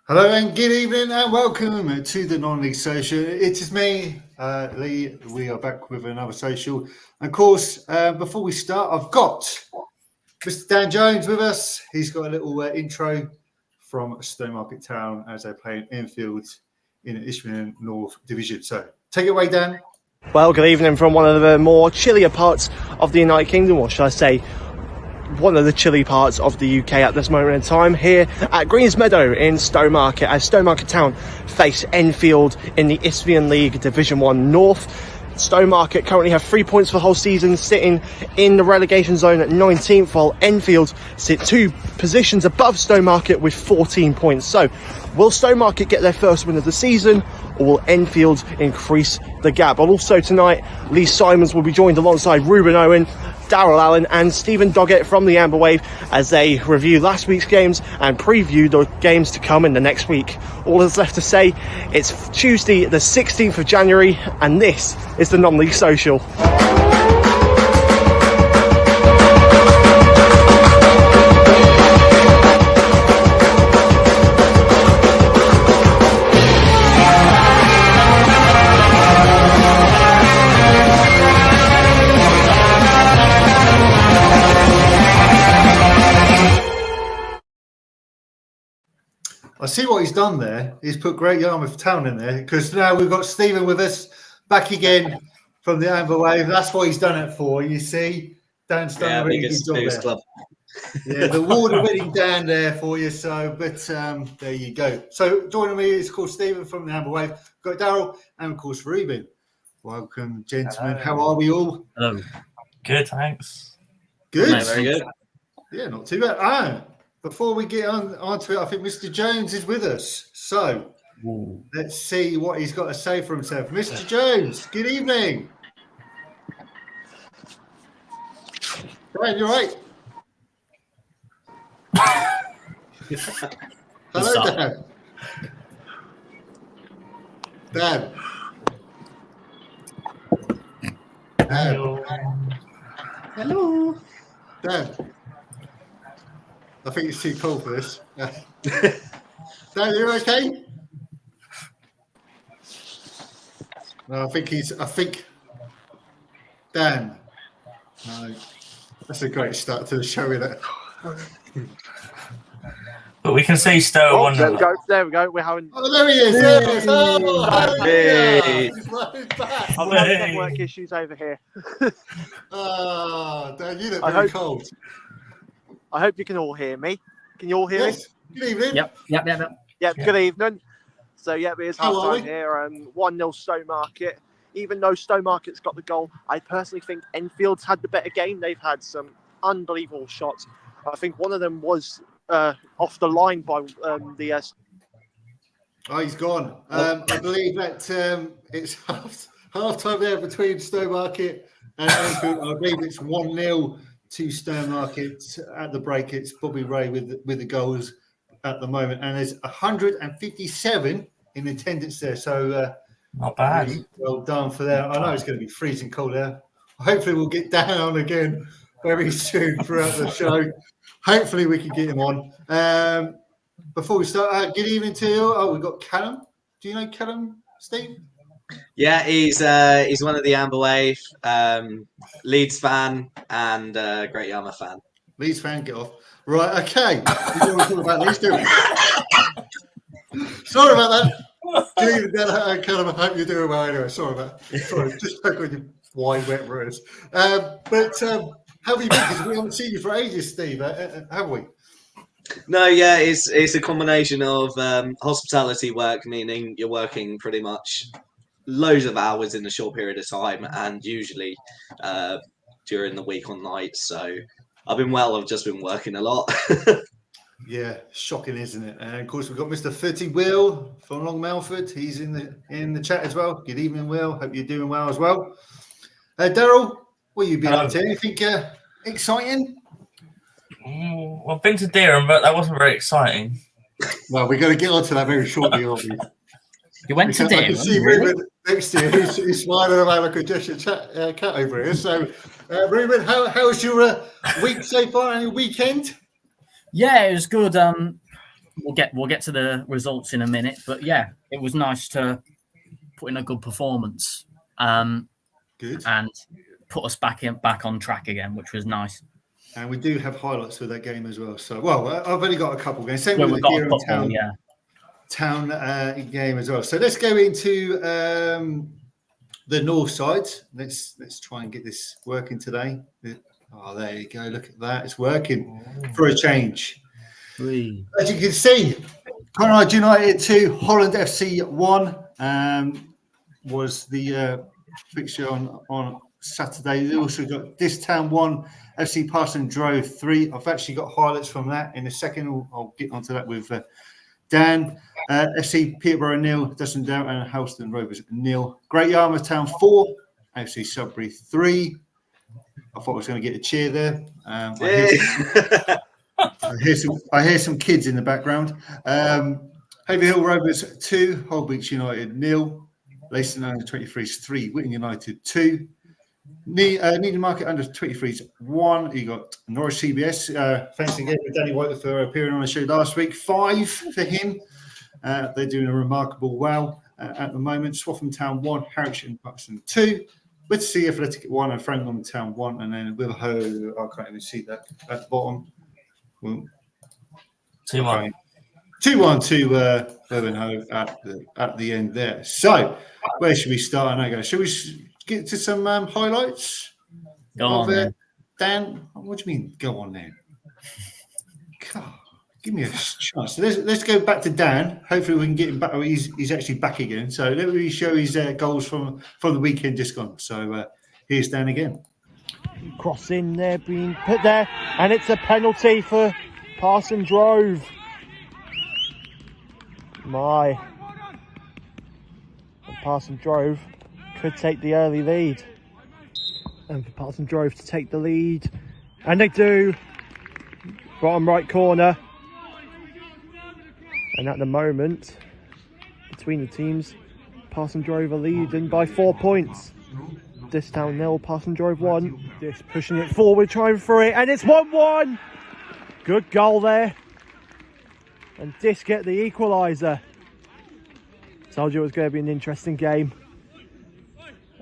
Hello and good evening and welcome to the non-league social. It is me, Lee. We are back with another social. And of course, before we start, I've got Mr. Dan Jones with us. He's got a little intro from Stowmarket Town as they play in Enfield in the Isthmian North Division. So take it away, Dan. Well, good evening from one of the more chillier parts of the United Kingdom, or should I say one of the chilly parts of the UK at this moment in time, here at Greens Meadow in Stowmarket, as Stowmarket Town face Enfield in the Isthmian League Division 1 North. Stowmarket currently have 3 points for the whole season, sitting in the relegation zone at 19th, while Enfield sit 2 positions above Stowmarket with 14 points. So, will Stowmarket get their first win of the season, or will Enfield increase the gap? And also tonight, Lee Simons will be joined alongside Ruben Owen, Daryl Allen and Stephen Doggett from the Amber Wave as they review last week's games and preview the games to come in the next week. All that's left to say, it's Tuesday the 16th of January and this is the Non-League Social. I see what he's done there. He's put Great Yarmouth Town in there because now we've got Stephen with us back again from the Amber Wave. That's what he's done it for. You see, Dan's done a really good job there. Club. Yeah, the award-winning Dan there for you. So, but there you go. So joining me is, of course, Stephen from the Amber Wave. We've got Daryl and, of course, Ruben. Welcome, gentlemen. Hello. How are we all? Hello. Good, thanks. Good. Mate, very good. Yeah, not too bad. Before we get onto it, I think Mr. Jones is with us. So let's see what he's got to say for himself. Mr. Jones, good evening. Dan, you all right? Hello, Dan. Dan. Hello. Hello. Dan. I think it's too cold for this. Dan, you okay? No, I think Dan. No. That's a great start to the show, isn't it? But we can see Stowe one. There we go. We're having. Oh, there he is. There he is. Oh, hey. Network issues over here. Dan, you look very cold. I hope you can all hear me. Can you all hear me? Good evening. Yep, good evening. So, it is half time here. 1-0 Stowmarket. Even though Stowmarket's got the goal, I personally think Enfield's had the better game. They've had some unbelievable shots. I think one of them was off the line by the... Oh, he's gone. I believe that it's half time there between Stowmarket and Enfield. I believe it's 1-0 to Stowmarket at the break. It's Bobby Ray with the goals at the moment, and there's 157 in attendance there. So not bad. Really well done for that. I know it's going to be freezing cold there. Hopefully, we'll get down again very soon throughout the show. Hopefully, we can get him on. Before we start, good evening to you. Oh, we've got Callum. Do you know Callum, Steve? Yeah, he's one of the Amber Wave, Leeds fan and Great Yarmouth fan. Leeds fan, get off. Right, okay. We don't want to talk about Leeds, do we? Sorry about that. Good evening, Callum. I hope you're doing well anyway. Sorry, just like on your wide, wet words. But how have you been? Because we haven't seen you for ages, Steve, have we? No, yeah, it's a combination of hospitality work, meaning you're working pretty much loads of hours in a short period of time, and usually during the week on nights. So I've been I've just been working a lot. Yeah, shocking, isn't it? And of course, we've got Mr. 30 Will from Long Melford. He's in the chat as well. Good evening, Will. Hope you're doing well as well. Daryl, what have you been up to? Anything exciting? Well, I've been to Dereham, but that wasn't very exciting. Well, we're going to get onto that very shortly, aren't we? You went to Dereham? I can see Ruben next to you. He's smiling around like a Egyptian cat over here. So, Ruben, how's your week so far and your weekend? Yeah, it was good. we'll get to the results in a minute. But yeah, it was nice to put in a good performance Good. and put us back on track again, which was nice. And we do have highlights for that game as well. So, well, I've only got a couple games. Same Well, with we've the got a Gearing football, Town game as well. So let's go into the north side. Let's try and get this working today. Oh, there you go. Look at that. It's working for a change. As you can see, Conrad United 2, Holland FC 1 was the fixture on Saturday. They also got This Town 1, FC Parson Drove 3. I've actually got highlights from that in a second. I'll get onto that with Dan. FC Peterborough 0, Dustin Down and Houston Rovers 0. Great Yarmouth Town 4, FC Sudbury 3. I thought I was going to get a cheer there. I hear some kids in the background. Haverhill Rovers 2, Holbeach United 0. Leicester under 23s 3, Whitton United 2. Needham Market under 23s 1. You got Norwich CBS. Thanks again to Danny White for appearing on the show last week. 5 for him. They're doing a remarkable well at the moment. Swaffham Town 1, Harwich and Buxton 2. Wittersea Athletic 1 and Frankland Town 1. And then Wilho, I can't even see that at the bottom. 2-1. 2-1 to Wilho at the end there. So, where should we start? I know, guys. Should we get to some highlights? Go on, then. Dan. What do you mean? Go on, then. God, give me a chance. Let's go back to Dan. Hopefully, we can get him back. He's actually back again. So let me show his goals from the weekend just gone. So here's Dan again. Cross in there, being put there, and it's a penalty for Parson Drove. And Parson Drove could take the early lead. And for Parson Drove to take the lead, and they do. Bottom right corner. And at the moment, between the teams, Parson Drove are leading by 4 points. This Town 0, Parson Drove 1. This pushing it forward, trying for it, and it's 1-1. Good goal there. And Dis get the equaliser. Told you it was going to be an interesting game.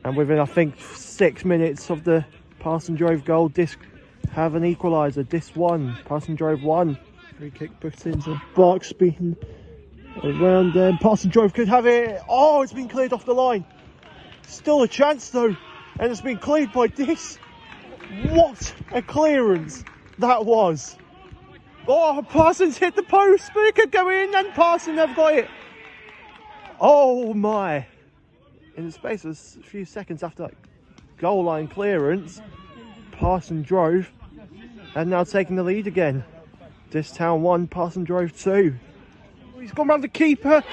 And within, I think, 6 minutes of the Parson Drove goal, Dis have an equaliser. Dis 1, Parson Drove 1. Free kick put into the box, beaten around them. Parson Drove could have it. Oh, it's been cleared off the line. Still a chance though. And it's been cleared by Dis. What a clearance that was. Oh, Parsons hit the post, but it could go in, and Parson have got it. Oh my. In the space of a few seconds after that goal line clearance, Parson Drove and now taking the lead again. This Town 1, Parson Drove 2. He's gone round the keeper,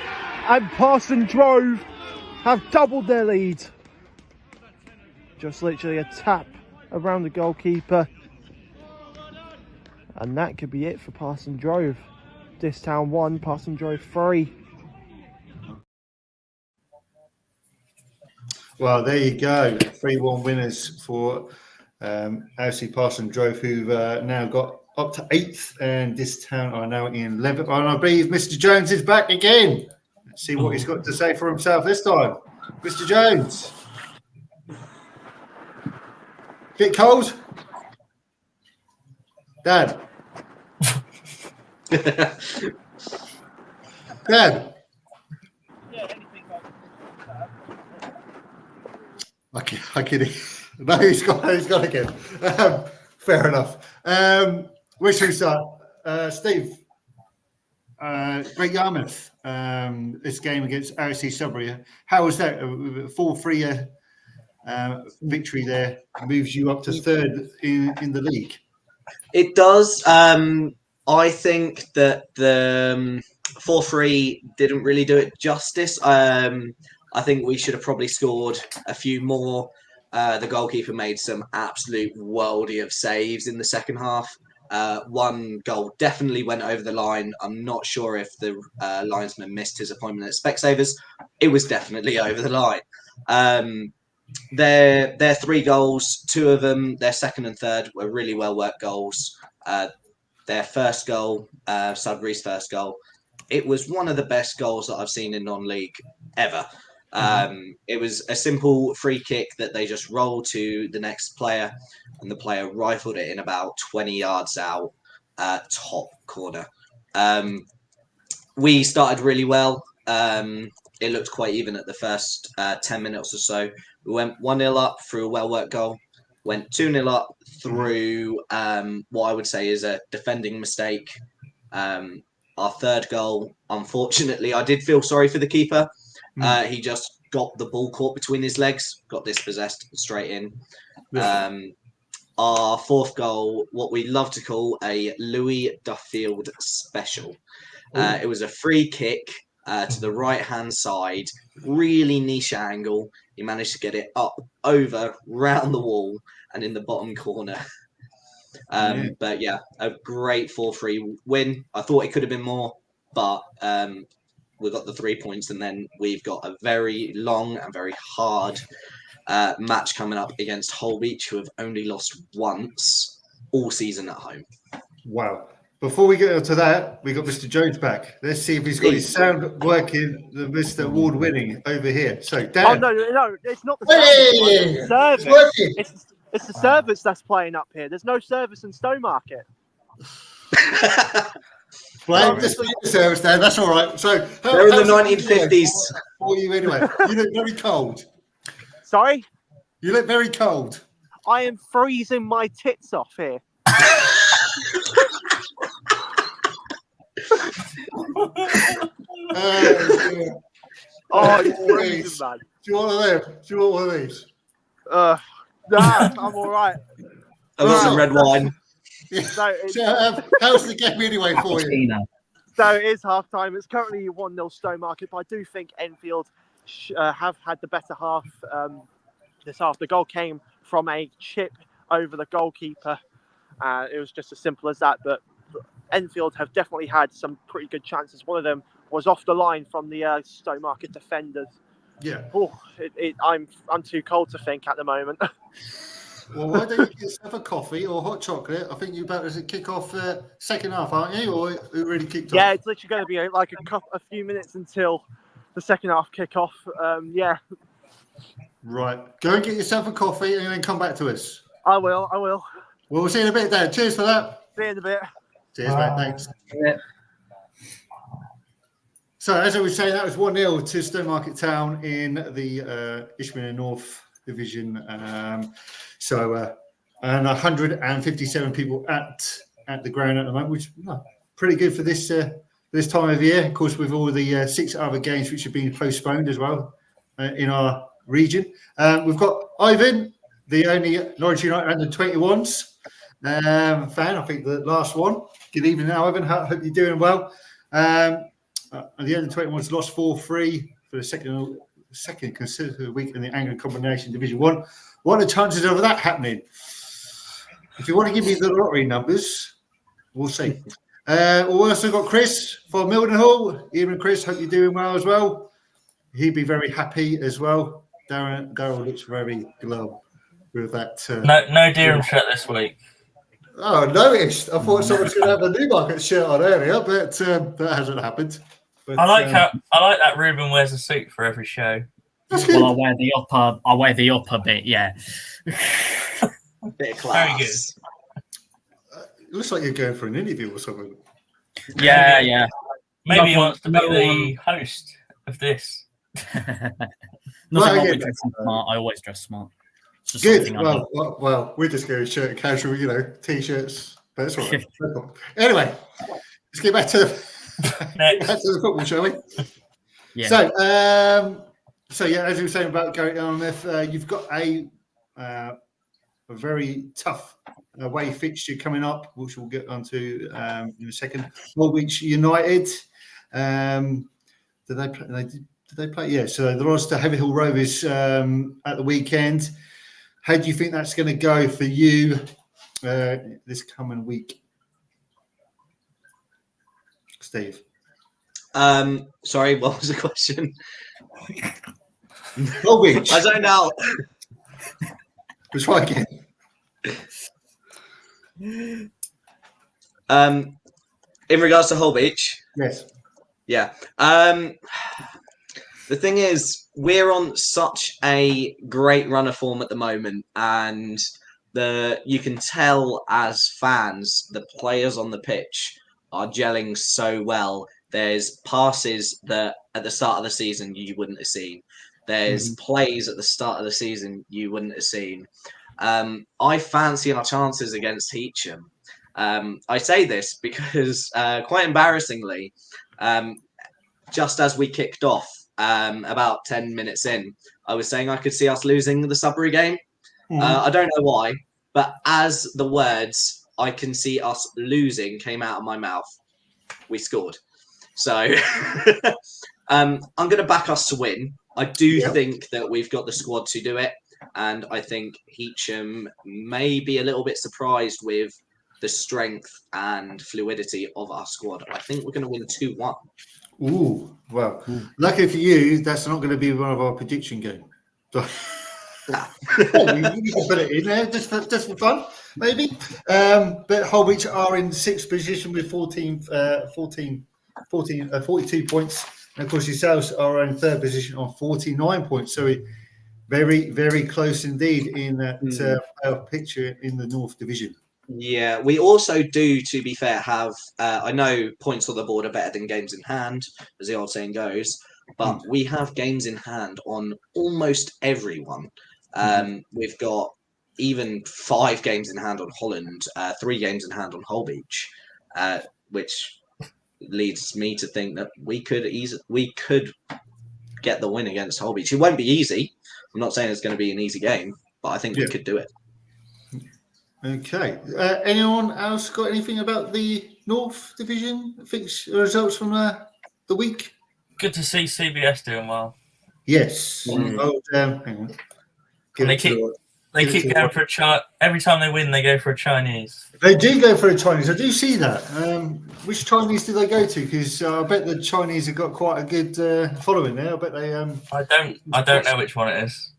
and Parson Drove have doubled their lead. Just literally a tap around the goalkeeper. And that could be it for Parson Drove. This Town 1, Parson Drove 3. Well, there you go. 3-1 winners for AFC Parson Drove, who've now got up to 8th, and This Town are now in 11th. And I believe Mr. Jones is back again. Let's see what he's got to say for himself this time. Mr. Jones. Bit cold? Dad. Dad. I kidding. No, he's got again. Fair enough. Where should we start? Steve. Great Yarmouth. This game against RSC Sudbury. How was that? 4-3 victory there moves you up to 3rd in the league. It does. I think that the 4-3 didn't really do it justice. I think we should have probably scored a few more. The goalkeeper made some absolute worldy of saves in the second half. One goal definitely went over the line. I'm not sure if the linesman missed his appointment at Specsavers. It was definitely over the line. Their 3 goals, 2 of them, their second and third, were really well worked goals. their first goal, Sudbury's first goal, it was one of the best goals that I've seen in non-league ever. It was a simple free kick that they just rolled to the next player, and the player rifled it in about 20 yards out, top corner. We started really well. It looked quite even at the first 10 minutes or so. We went 1-0 up through a well-worked goal, went 2-0 up through what I would say is a defending mistake. Our third goal, unfortunately, I did feel sorry for the keeper. He just got the ball caught between his legs, got dispossessed straight in. Yeah. Our fourth goal, what we love to call a Louis Duffield special. It was a free kick to the right-hand side, really niche angle. He managed to get it up, over, round the wall, and in the bottom corner. But yeah, a great 4-3 win. I thought it could have been more, but we got the 3 points, and then we've got a very long and very hard match coming up against Holbeach, who have only lost once all season at home. Wow. Before we get into that, we got Mr. Jones back. Let's see if he's got his sound working, the Mr. Award-winning over here. So, Dan. Oh, no, it's not the Hey! service. It's working. It's the service that's playing up here. There's no service in Stowmarket. Well, just leave the service, Dan. That's all right. So, They're in the 1950s. For you anyway. You look very cold. Sorry? You look very cold. I am freezing my tits off here. Oh, it's freezing, man. Do you want one of them? Do you want one of these? Nah, I'm all right. I've got some red wine. Yeah. So, How's the game anyway for you? So it is half time. It's currently 1-0 Stowmarket, but I do think Enfield have had the better half this half. The goal came from a chip over the goalkeeper. It was just as simple as that. But Enfield have definitely had some pretty good chances. One of them was off the line from the Stowmarket defenders. Yeah. Oh, I'm too cold to think at the moment. Well, why don't you get yourself a coffee or hot chocolate? I think you're about to kick off second half, aren't you? Or it already kicked Yeah, off? it's literally going to be like a few minutes until the second half kick-off. Yeah. Right. Go and get yourself a coffee and then come back to us. I will. Well, we'll see you in a bit, Dan. Cheers for that. See you in a bit. Cheers, mate. Thanks. Yeah. So, as I was saying, that was 1-0 to Stowmarket Town in the Ishmael North Division. And 157 people at the ground at the moment, which is pretty good for this time of year. Of course, with all the 6 other games which have been postponed as well in our region. We've got Ivan, the only Norwich United under 21s fan. I think the last one. Good evening, Ivan. Hope you're doing well. The under 21s lost 4-3 for the second consecutive week in the Anglican Combination Division 1. What are the chances of that happening? If you want to give me the lottery numbers, we'll see. We've also got Chris from Mildenhall. Evening, Chris. Hope you're doing well as well. He'd be very happy as well. Darryl looks very glum with that. No Durham shirt this week. Oh, noticed. I thought someone was going to have a Newmarket shirt on earlier, but that hasn't happened. But, I like that Ruben wears a suit for every show. That's good. Well, I wear the upper bit, yeah. Bit of class. Very good. It looks like you're going for an interview or something. Yeah. Maybe he No wants to be one- the host of this. Nothing wrong again, with dressing smart. I always dress smart. It's just Good. something I do. Well, we're just going shirt and casual, t-shirts. But it's all right. No problem. Anyway, let's get back to the football, shall we? Yeah. So yeah, as we were saying about Gary Yarmouth, you've got a very tough away fixture coming up, which we'll get onto in a second. Norwich United. Did they play? Yeah. So they lost to Heavy Hill Rovers at the weekend. How do you think that's going to go for you this coming week, Steve? Sorry, what was the question? Norwich. I zoned out. Let's try again. In regards to Holbeach, Yes. yeah. The thing is, we're on such a great run of form at the moment, and you can tell as fans, the players on the pitch are gelling so well. There's passes that at the start of the season you wouldn't have seen. There's plays at the start of the season you wouldn't have seen. I fancy our chances against Heacham. I say this because, quite embarrassingly, just as we kicked off, about 10 minutes in, I was saying I could see us losing the Sudbury game. I don't know why, but as the words "I can see us losing" came out of my mouth, we scored. So I'm going to back us to win. I do think that we've got the squad to do it, and I think Heacham may be a little bit surprised with the strength and fluidity of our squad. I think we're going to win 2-1. Ooh, well, lucky for you, that's not going to be one of our prediction games. So, you can put it in there just for fun, maybe. But Holbeach are in 6th position with 42 points. And of course, yourselves are in 3rd position on 49 points. So very, very close indeed in that playoff picture in the North Division. Yeah, we also do, to be fair, have, I know points on the board are better than games in hand, as the old saying goes, but we have games in hand on almost everyone. We've got even 5 games in hand on Holland, 3 games in hand on Holbeach, which leads me to think that we could get the win against Holbeach. It won't be easy. I'm not saying it's going to be an easy game, but I think we could do it. Okay. Anyone else got anything about the North Division? Results from the week? Good to see CBS doing well. Yes. Hang on. They keep going for a chart. Every time they win, they go for a Chinese. They do go for a Chinese. I do see that. Which Chinese do they go to? Because I bet the Chinese have got quite a good following there. I bet they. I don't know which one it is.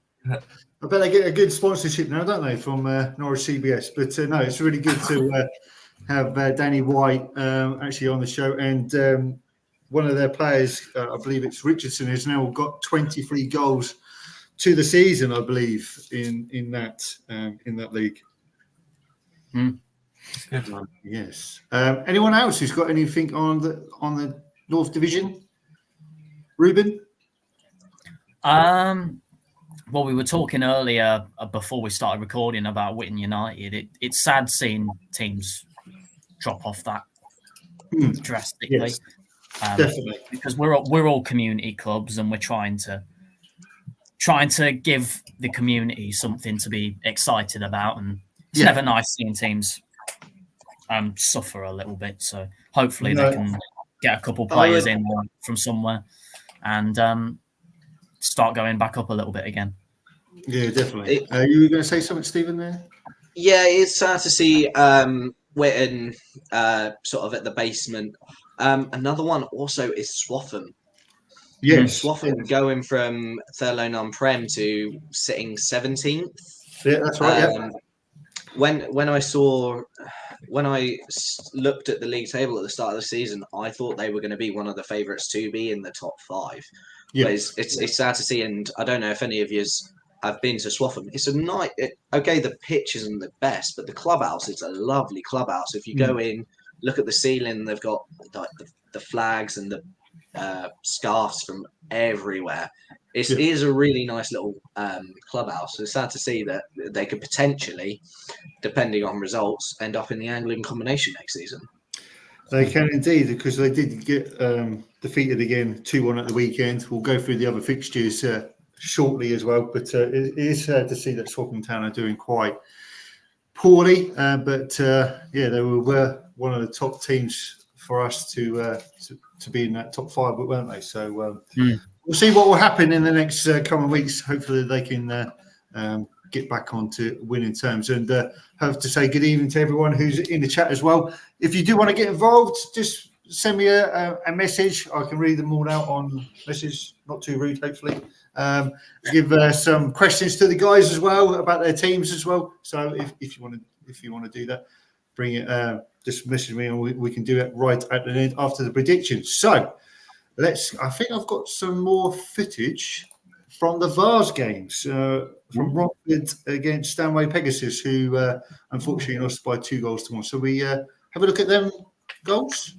I bet they get a good sponsorship now, don't they, from Norwich CBS? But no, it's really good to have Danny White actually on the show. And one of their players, I believe it's Richardson, has now got 23 goals to the season, I believe, in that league. Yes. Anyone else who's got anything on the North Division? Ruben? Well, we were talking earlier before we started recording about Whitton United. It's sad seeing teams drop off that drastically. Yes, definitely, because we're all community clubs, and we're trying to give the community something to be excited about, and it's never nice seeing teams suffer a little bit. So hopefully they can get a couple players in from somewhere and start going back up a little bit again. Yeah, definitely. You were going to say something, Stephen, there? Yeah, it's sad to see Whitton sort of at the basement. Another one also is Swaffham. Yes. Swaffham going from third non-prem to sitting 17th. Yeah, that's right. When I looked at the league table at the start of the season, I thought they were going to be one of the favourites to be in the top 5. Yeah, it's sad to see, and I don't know if any of you have been to Swaffham. It's a night. Okay, the pitch isn't the best, but the clubhouse is a lovely clubhouse. If you go in, look at the ceiling, they've got like the flags and the scarves from everywhere. It is a really nice little clubhouse. It's sad to see that they could potentially, depending on results, end up in the Anglian combination next season. They can indeed, because they did get defeated again 2-1 at the weekend. We'll go through the other fixtures shortly as well, but it is sad to see that Swaffham Town are doing quite poorly. But they were one of the top teams for us to be in that top 5, weren't they? So we'll see what will happen in the next coming weeks. Hopefully they can get back onto winning terms. And have to say good evening to everyone who's in the chat as well. If you do want to get involved, just send me a message. I can read them all out on message, not too rude, hopefully. Give some questions to the guys as well about their teams as well. So if you want to do that. bring it. Just message me, and we can do it right at the end after the predictions. So I think I've got some more footage from the Vars games from Romford against Stanway Pegasus, who unfortunately lost by 2-1. So we have a look at them goals.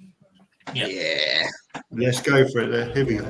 Yeah. Let's go for it. There. Here we go.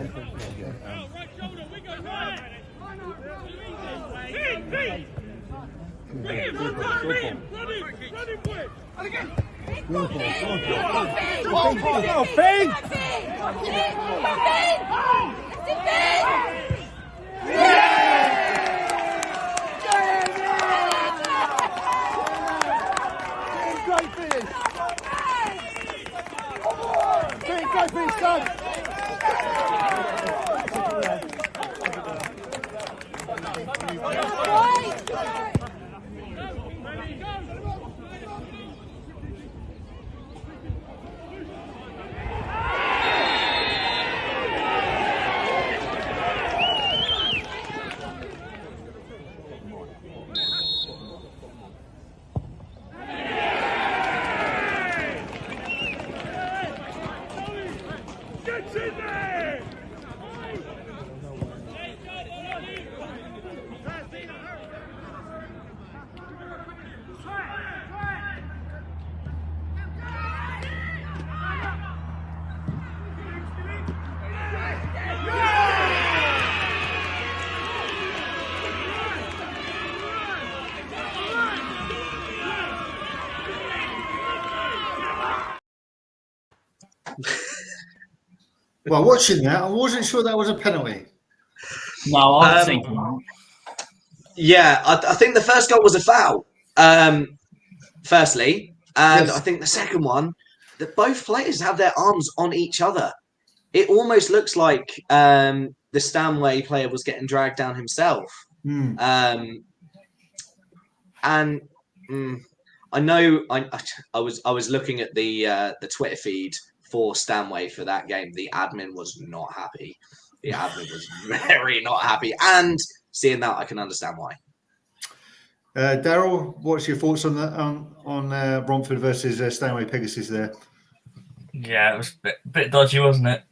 Well, watching that, I wasn't sure that was a penalty. No, I was thinking. Yeah, I think the first goal was a foul. Firstly, and Yes. I think the second one, that both players have their arms on each other. It almost looks like the Stanway player was getting dragged down himself. And I know I was looking at the Twitter feed for Stanway for that game. The admin was not happy. The admin was very not happy, and seeing that, I can understand why. Daryl, what's your thoughts on Romford versus Stanway Pegasus there? Yeah, it was a bit dodgy, wasn't it?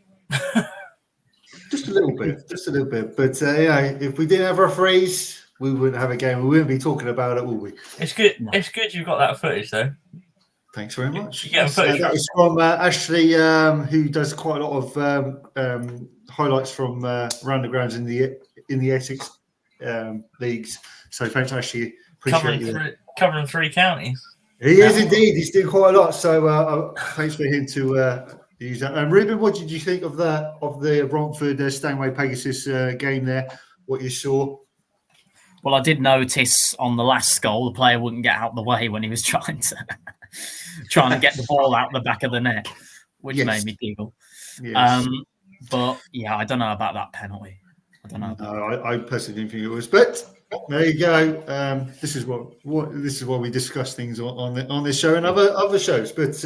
Just a little bit. But if we didn't have referees, we wouldn't have a game. We wouldn't be talking about it, would we? It's good. It's good you've got that footage, though. Thanks very much. You get footage. That was from Ashley, who does quite a lot of highlights from around the grounds in the Essex leagues. So thanks, Ashley. Appreciate you. Covering 3 counties. He is indeed. He's doing quite a lot. So thanks for him to use that. Ruben, what did you think of the Romford Stanway Pegasus game there? What you saw? Well, I did notice on the last goal, the player wouldn't get out the way when he was trying to get the ball out the back of the net, which made me giggle. Yes. But yeah, I don't know about that penalty. I don't know. No, I personally didn't think it was, but there you go. This is why we discuss things on this show and other shows. But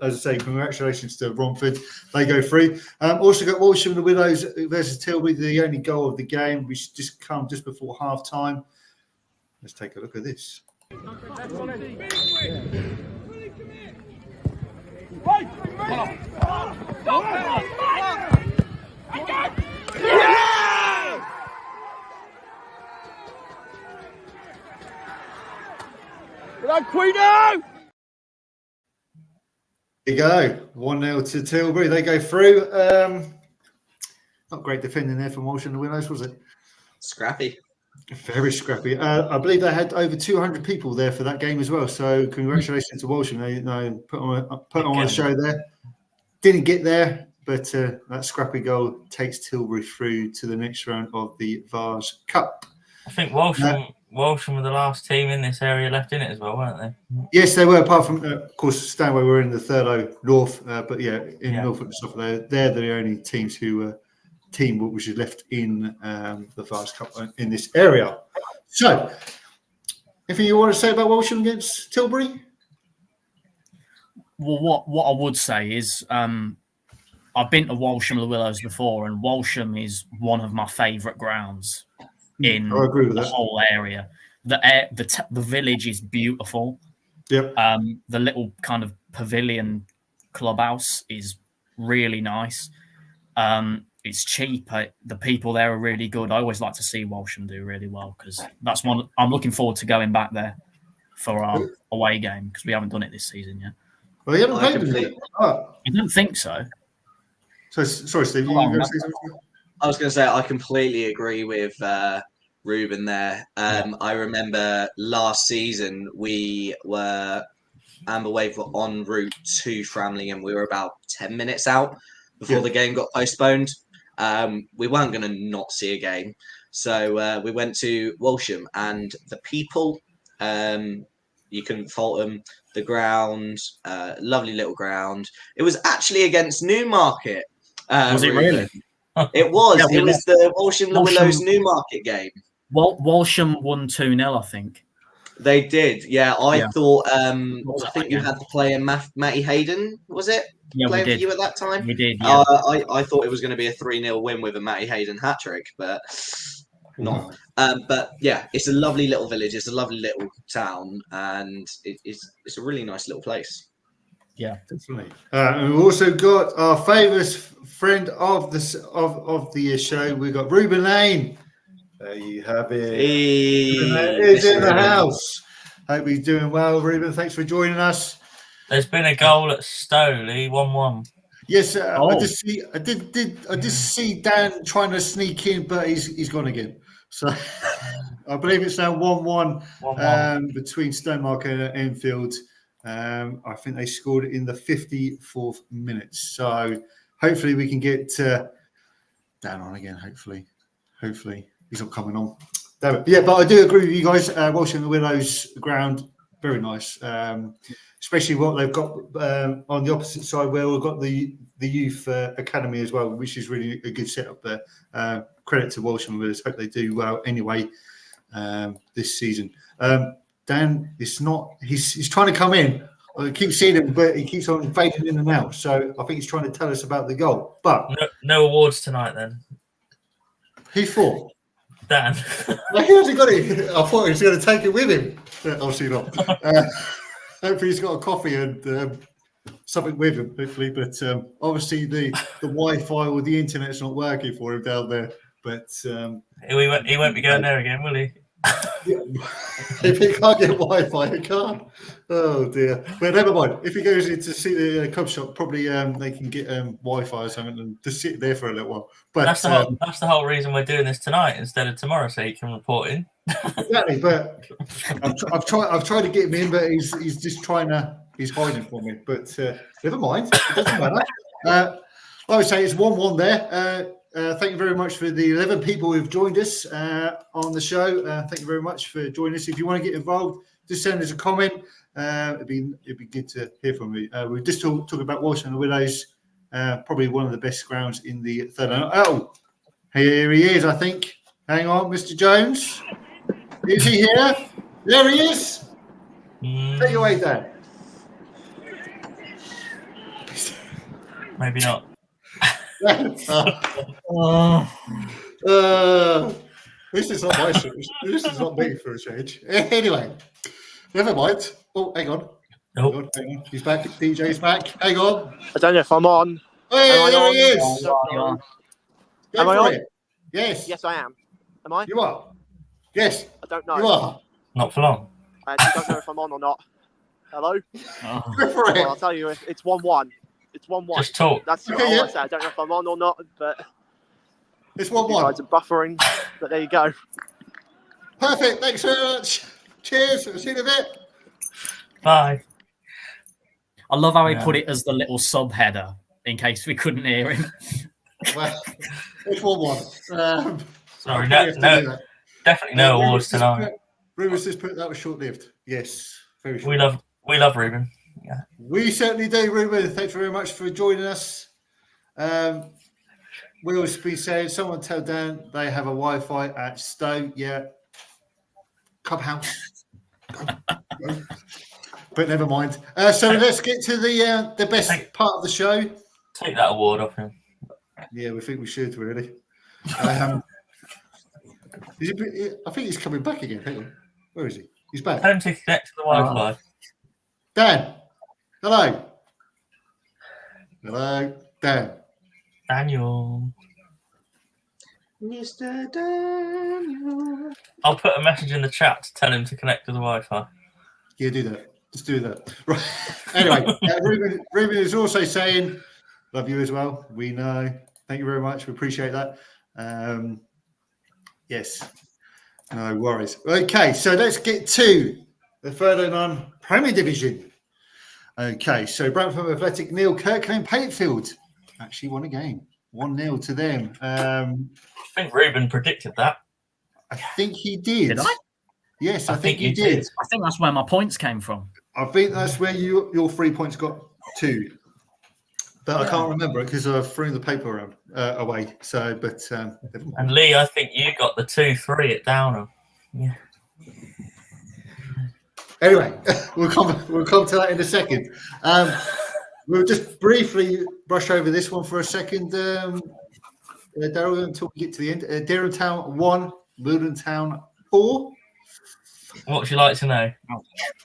as I say, congratulations to Romford. They go through. Also got Walsham and the Willows versus Tilbury, the only goal of the game, which just come just before half time. Let's take a look at this. There you go. 1-0 to Tilbury. They go through. Not great defending there from Walsh and the Willows, was it? Scrappy. Very scrappy. I believe they had over 200 people there for that game as well. So congratulations to Walsh. They put on a show there. Didn't get there, but that scrappy goal takes Tilbury through to the next round of the Vars Cup. I think Walsham were the last team in this area left in it as well, weren't they? Yes, they were. Apart from, of course, Stanway were in the Thurlow North, but in Norfolk and stuff, they're the only teams which is left in the Vars Cup in this area. So, anything you want to say about Walsham against Tilbury? Well, what I would say is I've been to Walsham and the Willows before, and Walsham is one of my favourite grounds in I agree with the that. whole area. The village is beautiful. Yep. The little kind of pavilion clubhouse is really nice. It's cheap. The people there are really good. I always like to see Walsham do really well because that's one I'm looking forward to going back there for our away game because we haven't done it this season yet. Well, you haven't played them yet. Oh. I don't think so. So sorry, Steve. You going to say something? I was going to say I completely agree with Ruben there. I remember last season we were Amber Wave were en route to Framlingham. We were about 10 minutes out before the game got postponed. We weren't going to not see a game. So we went to Walsham and the people, you couldn't fault them. The ground, lovely little ground. It was actually against Newmarket. Was it really? It was. Yeah, It was the Walsham Willows Newmarket game. Walsham won 2-0, I think. They did. Yeah, I thought. I think you again? had the player Matty Hayden. Was it? Yeah, playing we did. for you at that time? We did. Yeah. I thought it was going to be a 3-0 win with a Matty Hayden hat trick, but not. But yeah, it's a lovely little village. It's a lovely little town, and it's a really nice little place. Yeah, definitely. And we've also got our favourite friend of the show. We've got Ruben Lane. There you have it. He's in the house. Hope he's doing well, Ruben. Thanks for joining us. There's been a goal at Stoley, 1-1. Yes, I did see Dan trying to sneak in, but he's gone again. So I believe it's now 1-1 between Stonemarket and Enfield. I think they scored in the 54th minute. So hopefully we can get Dan on again. Hopefully he's not coming on. Yeah, but I do agree with you guys. Walsham and the Willows ground, very nice. Especially what they've got on the opposite side, where we've got the youth academy as well, which is really a good setup there. Credit to Walsham and Willows. Hope they do well anyway this season. Dan, it's not. He's trying to come in. I keep seeing him, but he keeps on fading in and out. So I think he's trying to tell us about the goal. But no awards tonight, then. Who for? Dan. Well, he hasn't got it. I thought he was going to take it with him. Obviously not. Hopefully he's got a coffee and something with him. Hopefully, but obviously the Wi-Fi or the internet's not working for him down there. But he won't be going there again, will he? If he can't get Wi-Fi, he can't. Oh dear. But never mind. If he goes in to see the club shop, probably they can get Wi-Fi or something and just sit there for a little while. But that's the whole reason we're doing this tonight instead of tomorrow, so he can report in. Exactly. But I've tried to get him in, but he's just he's hiding from me. But never mind. It doesn't matter. I would say it's 1-1 there. Thank you very much for the 11 people who've joined us on the show. Thank you very much for joining us. If you want to get involved, just send us a comment. It'd be good to hear from you. We just talk about Walsham and the Willows, probably one of the best grounds in the third. Oh, here he is, I think. Hang on, Mr. Jones. Is he here? There he is. Take it away, Dan. Maybe not. This is not my show. This is not me for a change. Anyway, never mind. Oh, hang on. Nope. Hang on. He's back. DJ's back. Hang on. I don't know if I'm on. Hey, there he is. Am I on? Yes. Yes, I am. Am I? You are. Yes. I don't know. You are. Not for long. I don't know if I'm on or not. Hello? Go for it. Well, I'll tell you, it's 1-1. It's 1-1. Just talk. That's Okay, all yeah. I say. I don't know if I'm on or not, but It's you 1-1. guys are buffering. But there you go. Perfect. Thanks very much. Cheers. See you in a bit. Bye. I love how he put it as the little sub header in case we couldn't hear him. Well, it's 1-1. Sorry, definitely no awards tonight. Ruben's just put that was short-lived. Yes, very short. We love Ruben. Yeah. We certainly do, Ruben. Thanks very much for joining us. We always be saying, someone tell Dan they have a Wi-Fi at Stowe. Yeah. Clubhouse. But never mind. So let's get to the best part of the show. Take that award off him. Yeah, we think we should, really. I think he's coming back again. Hang on. Where is he? He's back. Tell him to connect to the Wi-Fi. Dan. Hello. Hello, Dan. Daniel. Mr. Daniel. I'll put a message in the chat to tell him to connect to the Wi-Fi. Yeah, do that. Just do that. Right. Anyway, Ruben is also saying, love you as well. We know. Thank you very much. We appreciate that. Yes. No worries. Okay, so let's get to the Ferdinand Premier Division. Okay, so Brantford Athletic Neil Kirkland Patefield actually won a game. 1-0 to them. I think Ruben predicted that. I think he did. Did I? Yes, I think you he did. I think that's where my points came from. I think that's where your 3 points got to. But I can't remember it because I threw the paper around away. So, but And Lee, I think you got the 2-3 at Downham. Yeah. anyway, we'll come to that in a second. We'll just briefly brush over this one for a second, Daryl, until we get to the end. Dereham Town 1, Wilden Town 4. What would you like to know?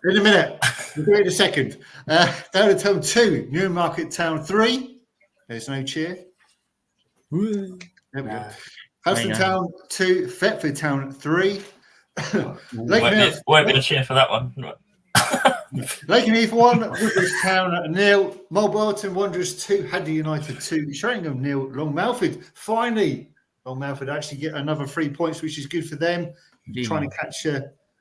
In a minute. We'll do it in a second. Dereham Town 2, Newmarket Town 3. There's no cheer. There we go. Hudson Town 2, Thetford Town 3. Won't be a cheer for that one. Lakenheath 1, Woodbridge Town 0, Mulbolton Wanderers 2, Hadley United 2, Sheringham 0, Long Melford. Finally, Long Melford actually get another 3 points, which is good for them. Trying to catch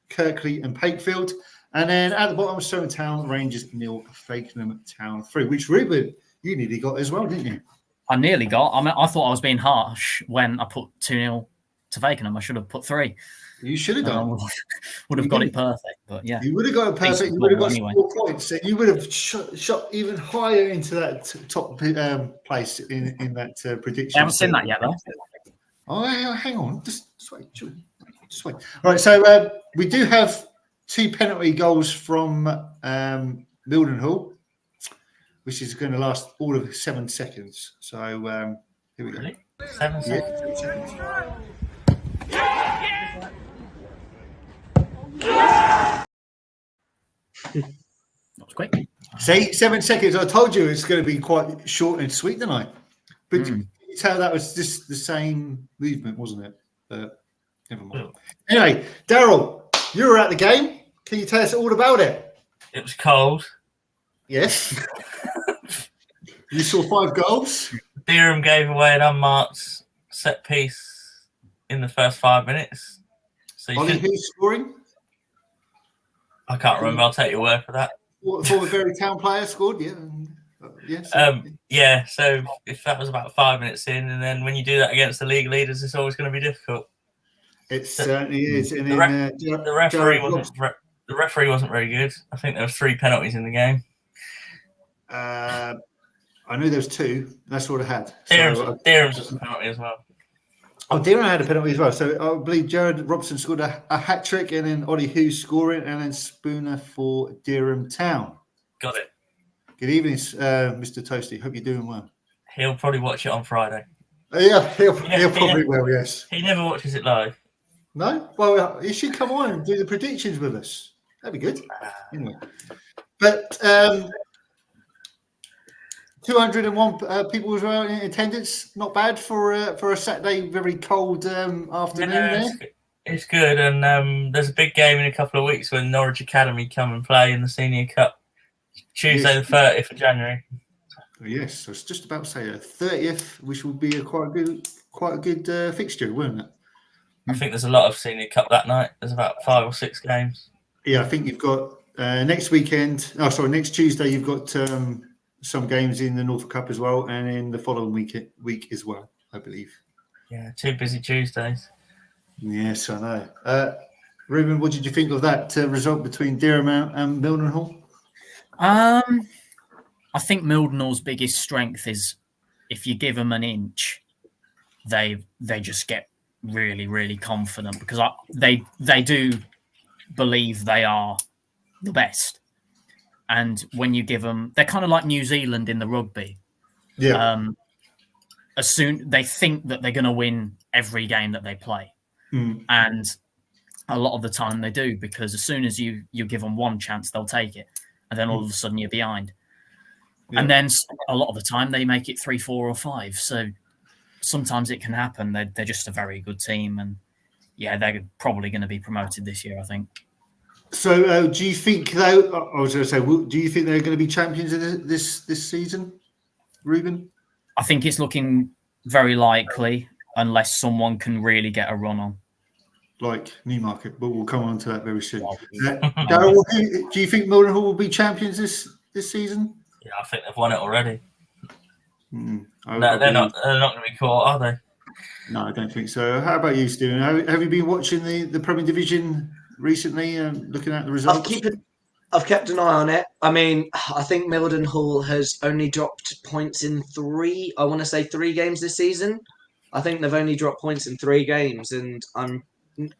Kirkley and Patefield. And then at the bottom, Stone Town Rangers 0, Fakenham Town 3, which Ruben, you nearly got as well, didn't you? I nearly got. I thought I was being harsh when I put 2-0 to Fakenham. I should have put 3. You should have done. Would have got it perfect, but yeah. You would have got it perfect. You would have got 4 points. And you would have shot even higher into that top place in that prediction. I haven't seen that yet, though. Oh, hang on. Just wait. Just wait. All right. So we do have 2 penalty goals from Mildenhall, which is going to last all of 7 seconds. So here we go. Really? 7 seconds? Yeah, 7 seconds. That was quick. See, 7 seconds. I told you it's going to be quite short and sweet tonight. But you tell that was just the same movement, wasn't it? But never mind. Anyway, Daryl, you were at the game. Can you tell us all about it? It was cold. Yes. You saw 5 goals. Dereham gave away an unmarked set piece in the first 5 minutes. So Ollie, who's scoring? I can't remember. I'll take your word for that. Former Bury Town player scored, yeah. Yeah, so if that was about 5 minutes in, and then when you do that against the league leaders, it's always going to be difficult. It certainly is. And the referee wasn't very good. I think there was 3 penalties in the game. I knew there was 2. That's what I had. Dereham's was a penalty as well. Oh, Dereham had a penalty as well. So I believe Jared Robson scored a hat trick, and then Ollie Hughes scoring, and then Spooner for Dereham Town. Got it. Good evening, Mr. Toasty. Hope you're doing well. He'll probably watch it on Friday. Yeah, he'll probably will, yes. He never watches it live. No? Well, you should come on and do the predictions with us. That'd be good. Anyway. But 201 people as well in attendance. Not bad for a Saturday, very cold afternoon there. It's good. And there's a big game in a couple of weeks when Norwich Academy come and play in the Senior Cup. Tuesday the 30th of January. Yes, I was just about to say a 30th, which will be quite a good fixture, wouldn't it? I think there's a lot of Senior Cup that night. There's about 5 or 6 games. Yeah, I think you've got next Tuesday you've got some games in the Norfolk Cup as well, and in the following week as well, I believe. Yeah, 2 busy Tuesdays. Yes, I know. Ruben, what did you think of that result between Dereham and Mildenhall? I think Mildenhall's biggest strength is if you give them an inch, they just get really, really confident because they do believe they are the best. And when you give them, they're kind of like New Zealand in the rugby. Yeah. As soon they think that they're going to win every game that they play, and a lot of the time they do because as soon as you give them one chance, they'll take it. and then all of a sudden you're behind. Yeah. And then a lot of the time they make it 3, 4, or 5. So sometimes it can happen. They're just a very good team, and yeah, they're probably going to be promoted this year, I think. So, do you think though? I was going to say, do you think they're going to be champions in this season, Ruben? I think it's looking very likely, unless someone can really get a run on. Like Newmarket, but we'll come on to that very soon. Darryl, do you think Mildenhall will be champions this season? Yeah, I think they've won it already. No, they're not going to be caught, are they? No, I don't think so. How about you, Stephen? Have you been watching the Premier Division recently and looking at the results? I've kept an eye on it. I mean, I think Mildenhall has only dropped points in 3 games this season. I think they've only dropped points in 3 games, and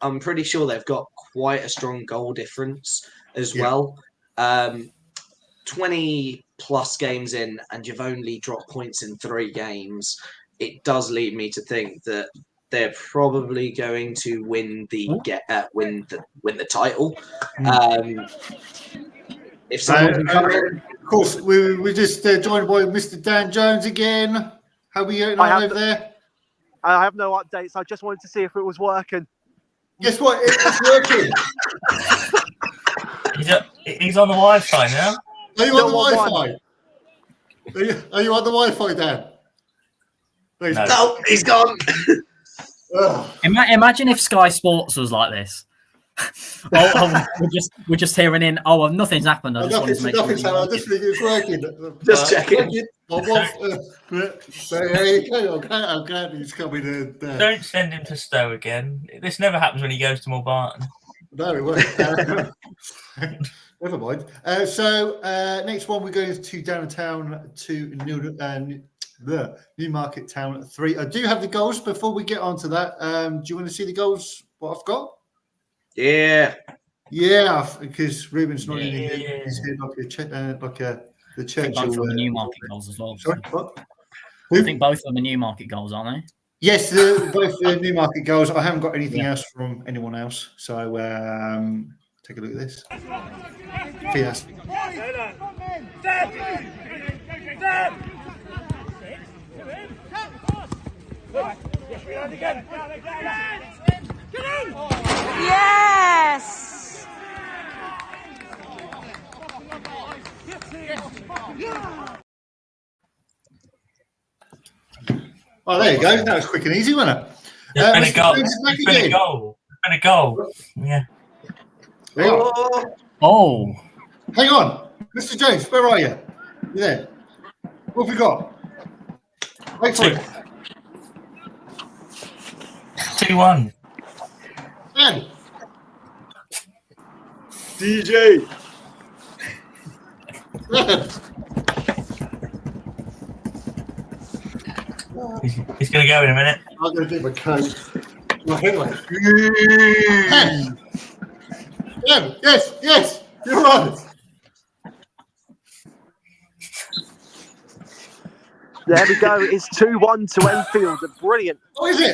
I'm pretty sure they've got quite a strong goal difference as well. 20 plus games in, and you've only dropped points in 3 games. It does lead me to think that they're probably going to win the title. If someone can come in, of course, we're just joined by Mr. Dan Jones again. How are we getting on over there? I have no updates. I just wanted to see if it was working. Guess what? It's working. He's on the Wi-Fi now. Are you on the Wi-Fi? Are you on the Wi-Fi, Dan? No, he's gone. Imagine if Sky Sports was like this. We're just hearing in. Oh, well, nothing's happened. I just wanted to make nothing's happened. I just think it's working. Just checking. So there you go. I'm glad he's coming in. Don't send him to Stowe again. This never happens when he goes to Mulbarton. No, it won't. Never mind. So next one, we're going to Downtown to the Newmarket Town 3. I do have the goals. Before we get on to that, do you want to see the goals? What I've got? Yeah, because Ruben's not in here. He's here like the Churchill. Both of the Newmarket goals as well. Sorry, what? I think both of the Newmarket goals, aren't they? Yes, both the Newmarket goals. I haven't got anything else from anyone else. So take a look at this. Fias. Yes! Oh, there you go. That was quick and easy, wasn't it? It's been a goal. Yeah. Oh. Hang on. Mr. Jones, where are you? You there? What have we got? Wait for it. 2-1. Dan. DJ. He's going to go in a minute. I'm going to do my coat. Anyway. Yes, you're right. There we go. It's 2-1 to Enfield. A brilliant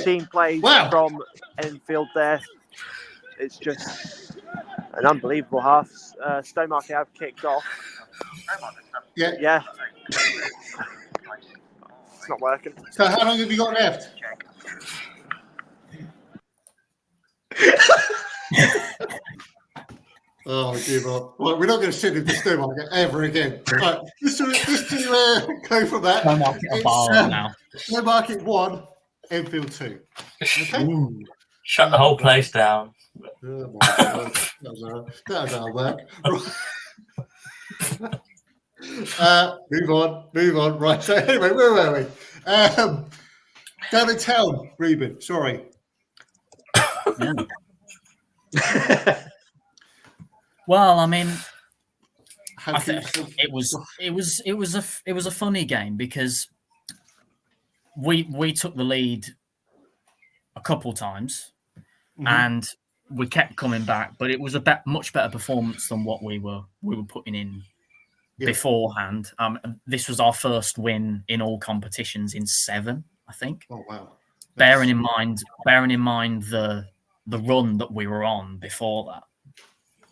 team play from Enfield there. It's just an unbelievable half. Stowmarket have kicked off. Yeah. It's not working. So how long have you got left? Oh, give up. Well, we're not going to sit in the Stowmarket ever again. Right, just to go from that. Stowmarket 1, Enfield 2. Okay? Shut the whole place down. Oh my God. That was our work. Move on. Right. So anyway, where were we? Down in town, Ruben. Sorry. Well, I mean, I think it was a funny game because we took the lead a couple times and we kept coming back, but it was a much better performance than what we were putting in beforehand. This was our first win in all competitions in 7, I think. Oh wow! Bearing in mind the run that we were on before that.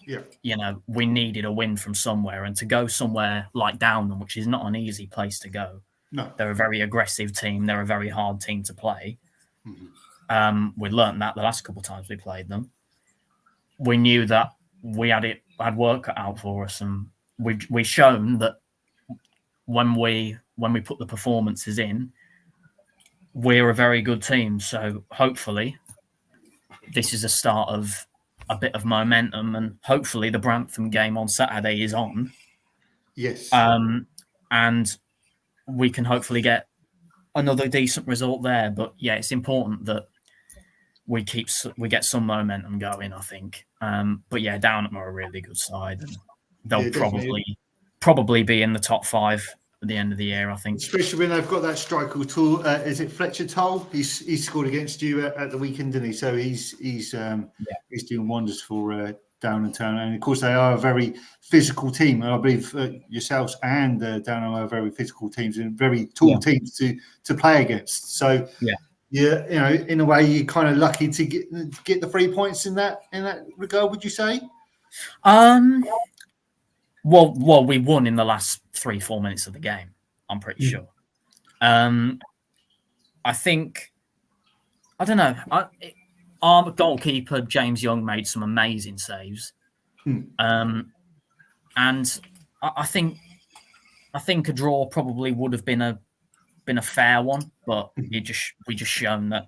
You know, we needed a win from somewhere, and to go somewhere like Downham, which is not an easy place to go. No. They're a very aggressive team. They're a very hard team to play. Mm-hmm. We learned that the last couple of times we played them. We knew that we had work cut out for us, and we've shown that when we put the performances in, we're a very good team. So hopefully this is a start of a bit of momentum, and hopefully the Brantham game on Saturday is on. Yes. And we can hopefully get another decent result there. But yeah, it's important that we get some momentum going, I think. But yeah, Downham are a really good side, and they'll probably be in the top 5 at the end of the year, I think. Especially when they've got that striker tool. Is it Fletcher Toll? He scored against you at the weekend, didn't he? So he's doing wonders for Downham Town, and of course they are a very physical team. And I believe yourselves and Downham are very physical teams and very tall teams to play against. So you know, in a way, you're kind of lucky to get the 3 points in that regard. Would you say? Well, we won in the last 3-4 minutes of the game, I'm pretty sure. I think, I don't know. Our goalkeeper, James Young, made some amazing saves. And I think a draw probably would have been a fair one, but we just shown that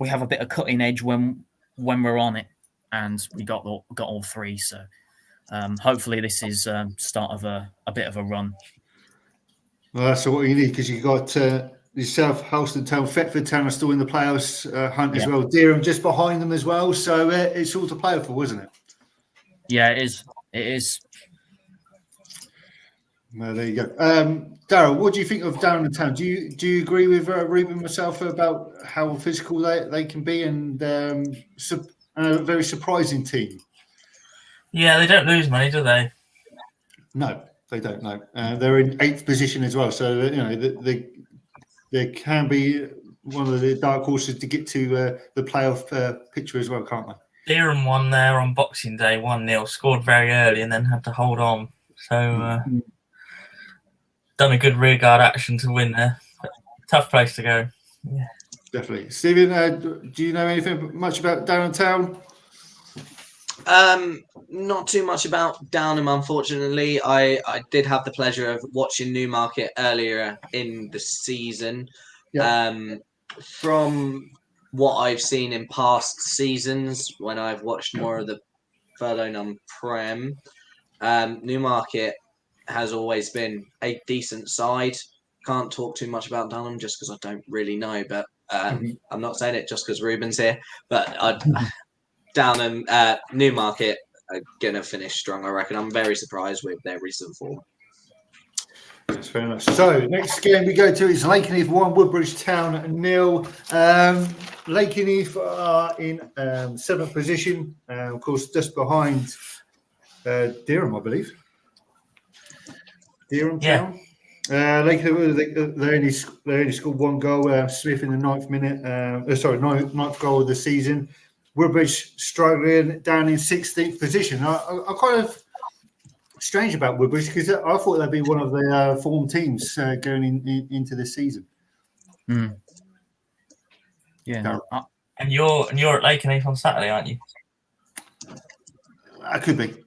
we have a bit of cutting edge when we're on it, and we got all 3. So hopefully this is start of a bit of a run. Well, that's what you need, because you got yourself, Halston Town, Thetford Town are still in the playoffs hunt as well. Dereham just behind them as well. So it's all to play for, isn't it? Yeah, it is. It is. Well, there you go. Daryl, what do you think of Downham Town? Do you agree with Ruben and myself about how physical they can be, and a very surprising team? Yeah, they don't lose money, do they? No, they don't. No, they're in 8th position as well. So you know they can be one of the dark horses to get to the playoff picture as well, can't they? Dereham won there on Boxing Day 1-0, scored very early and then had to hold on. So done a good rearguard action to win there. Tough place to go. Yeah, definitely. Stephen, do you know anything much about Downham Town? Not too much about Downham, unfortunately. I did have the pleasure of watching Newmarket earlier in the season. From what I've seen in past seasons, when I've watched more of the further known Prem, Newmarket has always been a decent side. Can't talk too much about Downham just because I don't really know, but I'm not saying it just because Ruben's here, but Downham, Newmarket are going to finish strong, I reckon. I'm very surprised with their recent form. That's fair enough. So, next game we go to is Lakenheath 1, Woodbridge Town 0. Lakenheath are in 7th position, of course, just behind Dereham, I believe. Dereham Town. Lakenheath, they only scored 1 goal. Smith in the 9th minute. 9th goal of the season. Woodbridge struggling down in 16th position. I kind of strange about Woodbridge, because I thought they'd be one of the form teams going into this season. Yeah, and you're at Lakenheath on Saturday, aren't you? I could be.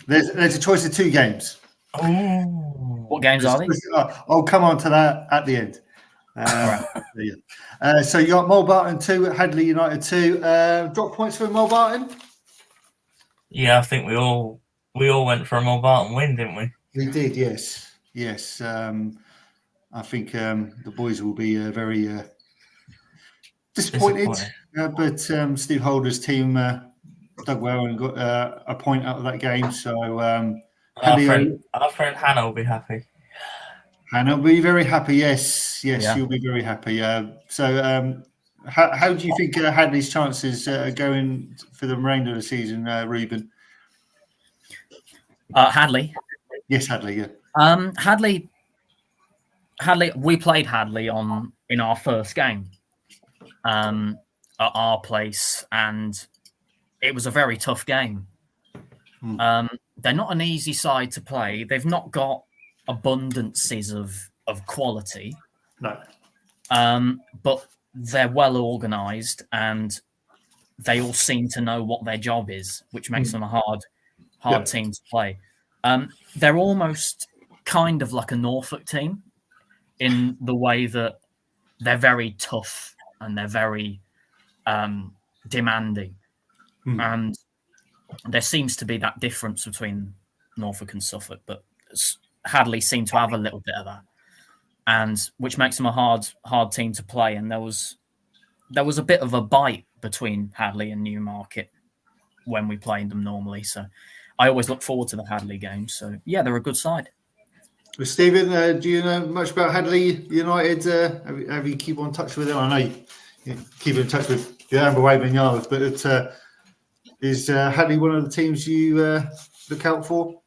There's a choice of 2 games. Oh, what games are they? I'll come on to that at the end. So you got Mulbarton 2, Hadley United 2. Drop points for Mulbarton? Yeah, I think we all went for a Mulbarton win, didn't we? We did, yes. I think the boys will be very disappointed. But Steve Holder's team dug well and got a point out of that game. So our friend Hannah will be happy. Hannah will be very happy. Yes, you'll be very happy. So how do you think Hadley's chances are going for the remainder of the season, Ruben? Hadley. Yes, Hadley. Yeah. Hadley. We played Hadley in our first game at our place, and it was a very tough game. They're not an easy side to play. They've not got abundances of quality. No. But they're well organised and they all seem to know what their job is, which makes them a hard team to play. They're almost kind of like a Norfolk team in the way that they're very tough and they're very demanding. And there seems to be that difference between Norfolk and Suffolk, but Hadley seem to have a little bit of that, and which makes them a hard team to play. And there was a bit of a bite between Hadley and Newmarket when we played them normally. So I always look forward to the Hadley games. So yeah, they're a good side. Well, Stephen, do you know much about Hadley United? Have you keep on touch with them? I know you keep in touch with the Amber Wave and Yarmouth, but is Hadley one of the teams you look out for?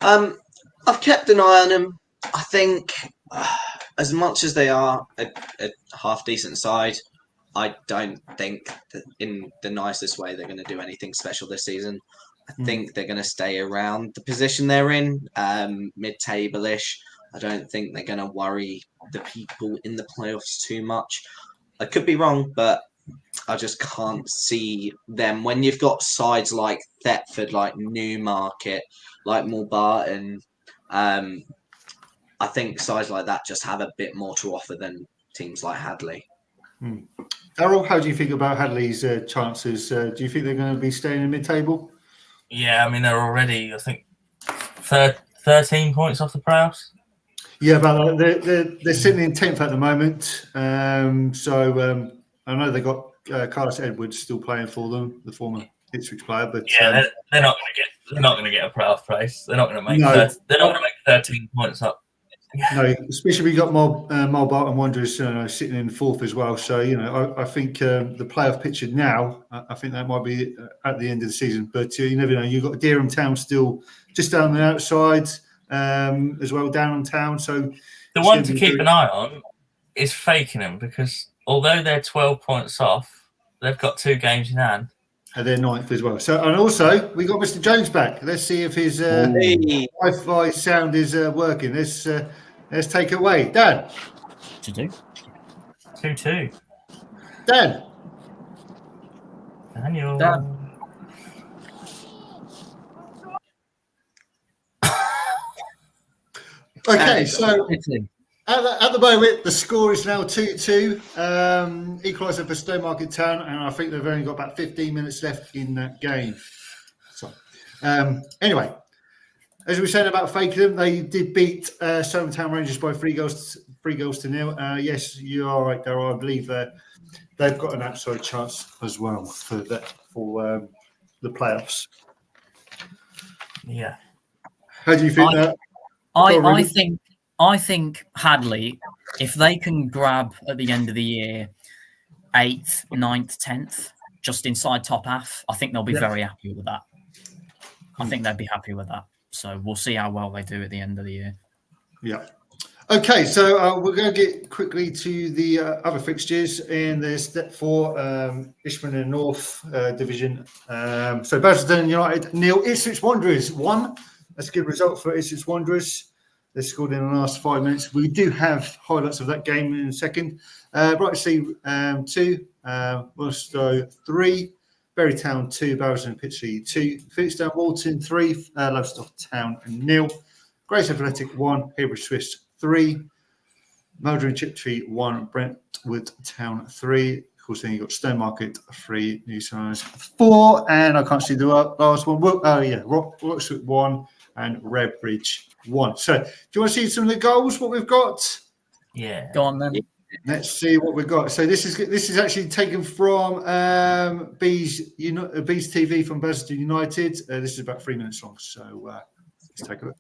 I've kept an eye on them. I think as much as they are a half decent side, I don't think that in the nicest way they're going to do anything special this season. I think they're going to stay around the position they're in, mid-table-ish. I don't think they're going to worry the people in the playoffs too much. I could be wrong, but I just can't see them. When you've got sides like Thetford, like Newmarket, like Mulbarton, I think sides like that just have a bit more to offer than teams like Hadley. Darryl, how do you think about Hadley's chances? Do you think they're going to be staying in mid-table? Yeah, I mean, they're already, I think, 13 points off the playoffs. Yeah, but they're sitting in 10th at the moment. So I know they got Carlos Edwards still playing for them, the former Ipswich player. But yeah, they're not going to get a playoff place. They're not going to make. They're not going to make 13 points up. No, especially we got Mulbarton Wanderers sitting in fourth as well. So I think the playoff picture now, I think that might be at the end of the season. But you never know. You've got Dereham Town still just down the outside as well, down on town. So the one to keep an eye on is Fakenham, because although they're 12 points off, they've got 2 games in hand. And they're 9th as well. So, and also we got Mr. Jones back. Let's see if his Wi-Fi sound is working. Let's take it away, Dan. To do 2-2. Dan. Daniel. Dan. Okay, so at the moment the score is now 2-2. Equaliser for Stowmarket Town, and I think they've only got about 15 minutes left in that game. So, anyway, as we said about Fakenham, they did beat Stone Town Rangers by 3 goals to 0. Yes, you are right, Darryl. I believe they've got an outside chance as well for the playoffs. Yeah. How do you think that? I think Hadley, if they can grab at the end of the year 8th, 9th, 10th, just inside top half, I think they'll be very happy with that. I think they'd be happy with that. So we'll see how well they do at the end of the year. Yeah. Okay, so we're going to get quickly to the other fixtures in the Step 4 Ishman and North Division. So Basildon United 0, Ipswich Wanderers 1. That's a good result for Ipswich Wanderers. They scored in the last 5 minutes. We do have highlights of that game in a second. Brightsea 2, Worcester 3, Bury Town 2, Barrow Pitchley 2, Felixstowe Walton 3, Lowestoft Town 0, Grace Athletic 1, Heybridge Swiss 3, Mildred Chiptree 1, Brentwood Town 3. Of course, then you've got Stowmarket 3, New South 4, and I can't see the last one. Roxwood 1 and Redbridge 1. So, do you want to see some of the goals? What we've got? Yeah. Go on then. Let's see what we've got. So this is actually taken from Bees TV from Basildon United. This is about 3 minutes long. So let's take a look.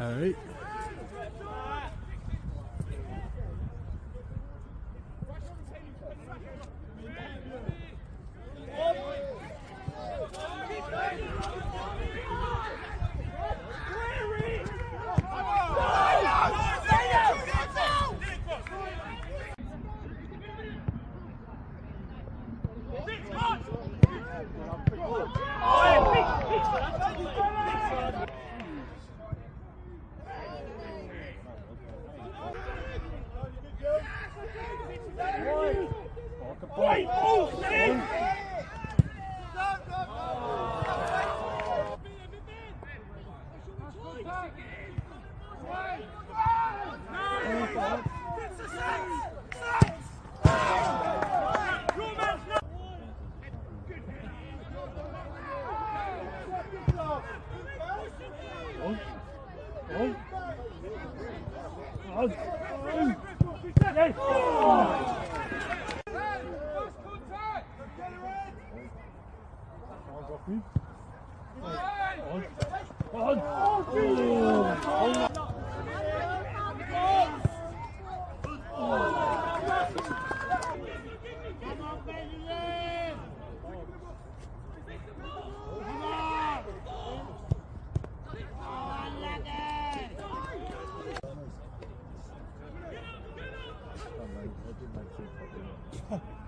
All right.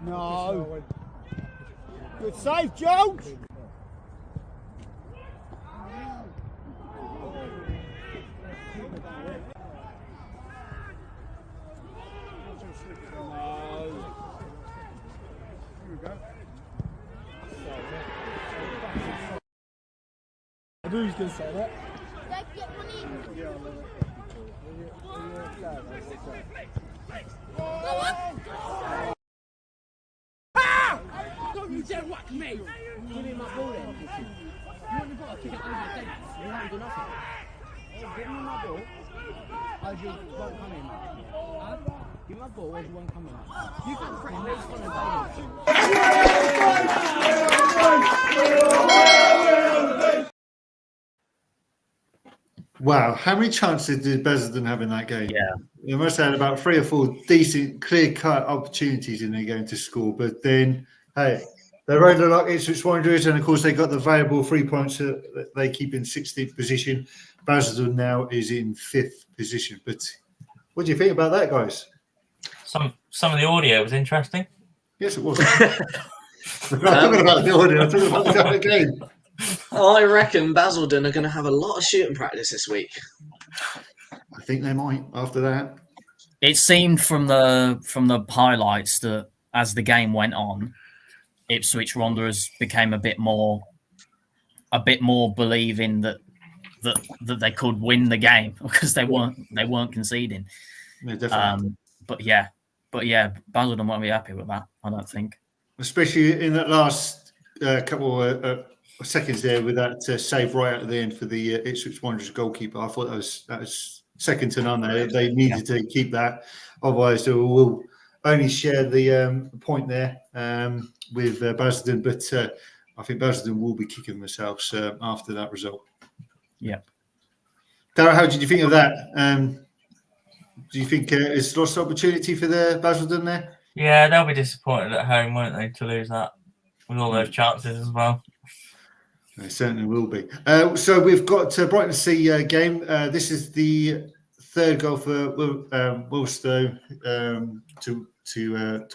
No. Good save, Jones. I knew he was going to say that. Don't you dare whack me! Give me my ball then. You want the ball, I'll kick it over the fence. You haven't done nothing. Give me my ball. Or you won't come in. Huh? Give me my ball or you won't come in. You can threaten me for Wow, how many chances did Basildon have in that game? Yeah. They must have had about 3 or 4 decent, clear-cut opportunities in their game to score. But then, hey, they rode the luck Ipswich Wanderers, and of course they got the valuable 3 points that they keep in 16th position. Basildon now is in 5th position. But what do you think about that, guys? Some of the audio was interesting. Yes, it was. I'm not talking about the audio. I'm talking about the game. I reckon Basildon are going to have a lot of shooting practice this week. I think they might after that. It seemed from the highlights that as the game went on, Ipswich Wanderers became a bit more believing that they could win the game because they weren't conceding. Yeah, definitely. But yeah, Basildon won't be happy with that. I don't think, especially in that last couple of seconds there with that save right at the end for the Ipswich Wanderers goalkeeper. I thought that was second to none there. They needed to keep that, otherwise they will only share the point there with Basildon. But I think Basildon will be kicking themselves after that result. Yeah. Darrell, how did you think of that? Do you think it's lost opportunity for the Basildon there? Yeah, they'll be disappointed at home, won't they, to lose that with all those chances as well. They certainly will be. So we've got Brighton Sea game. This is the third goal for Wilstow to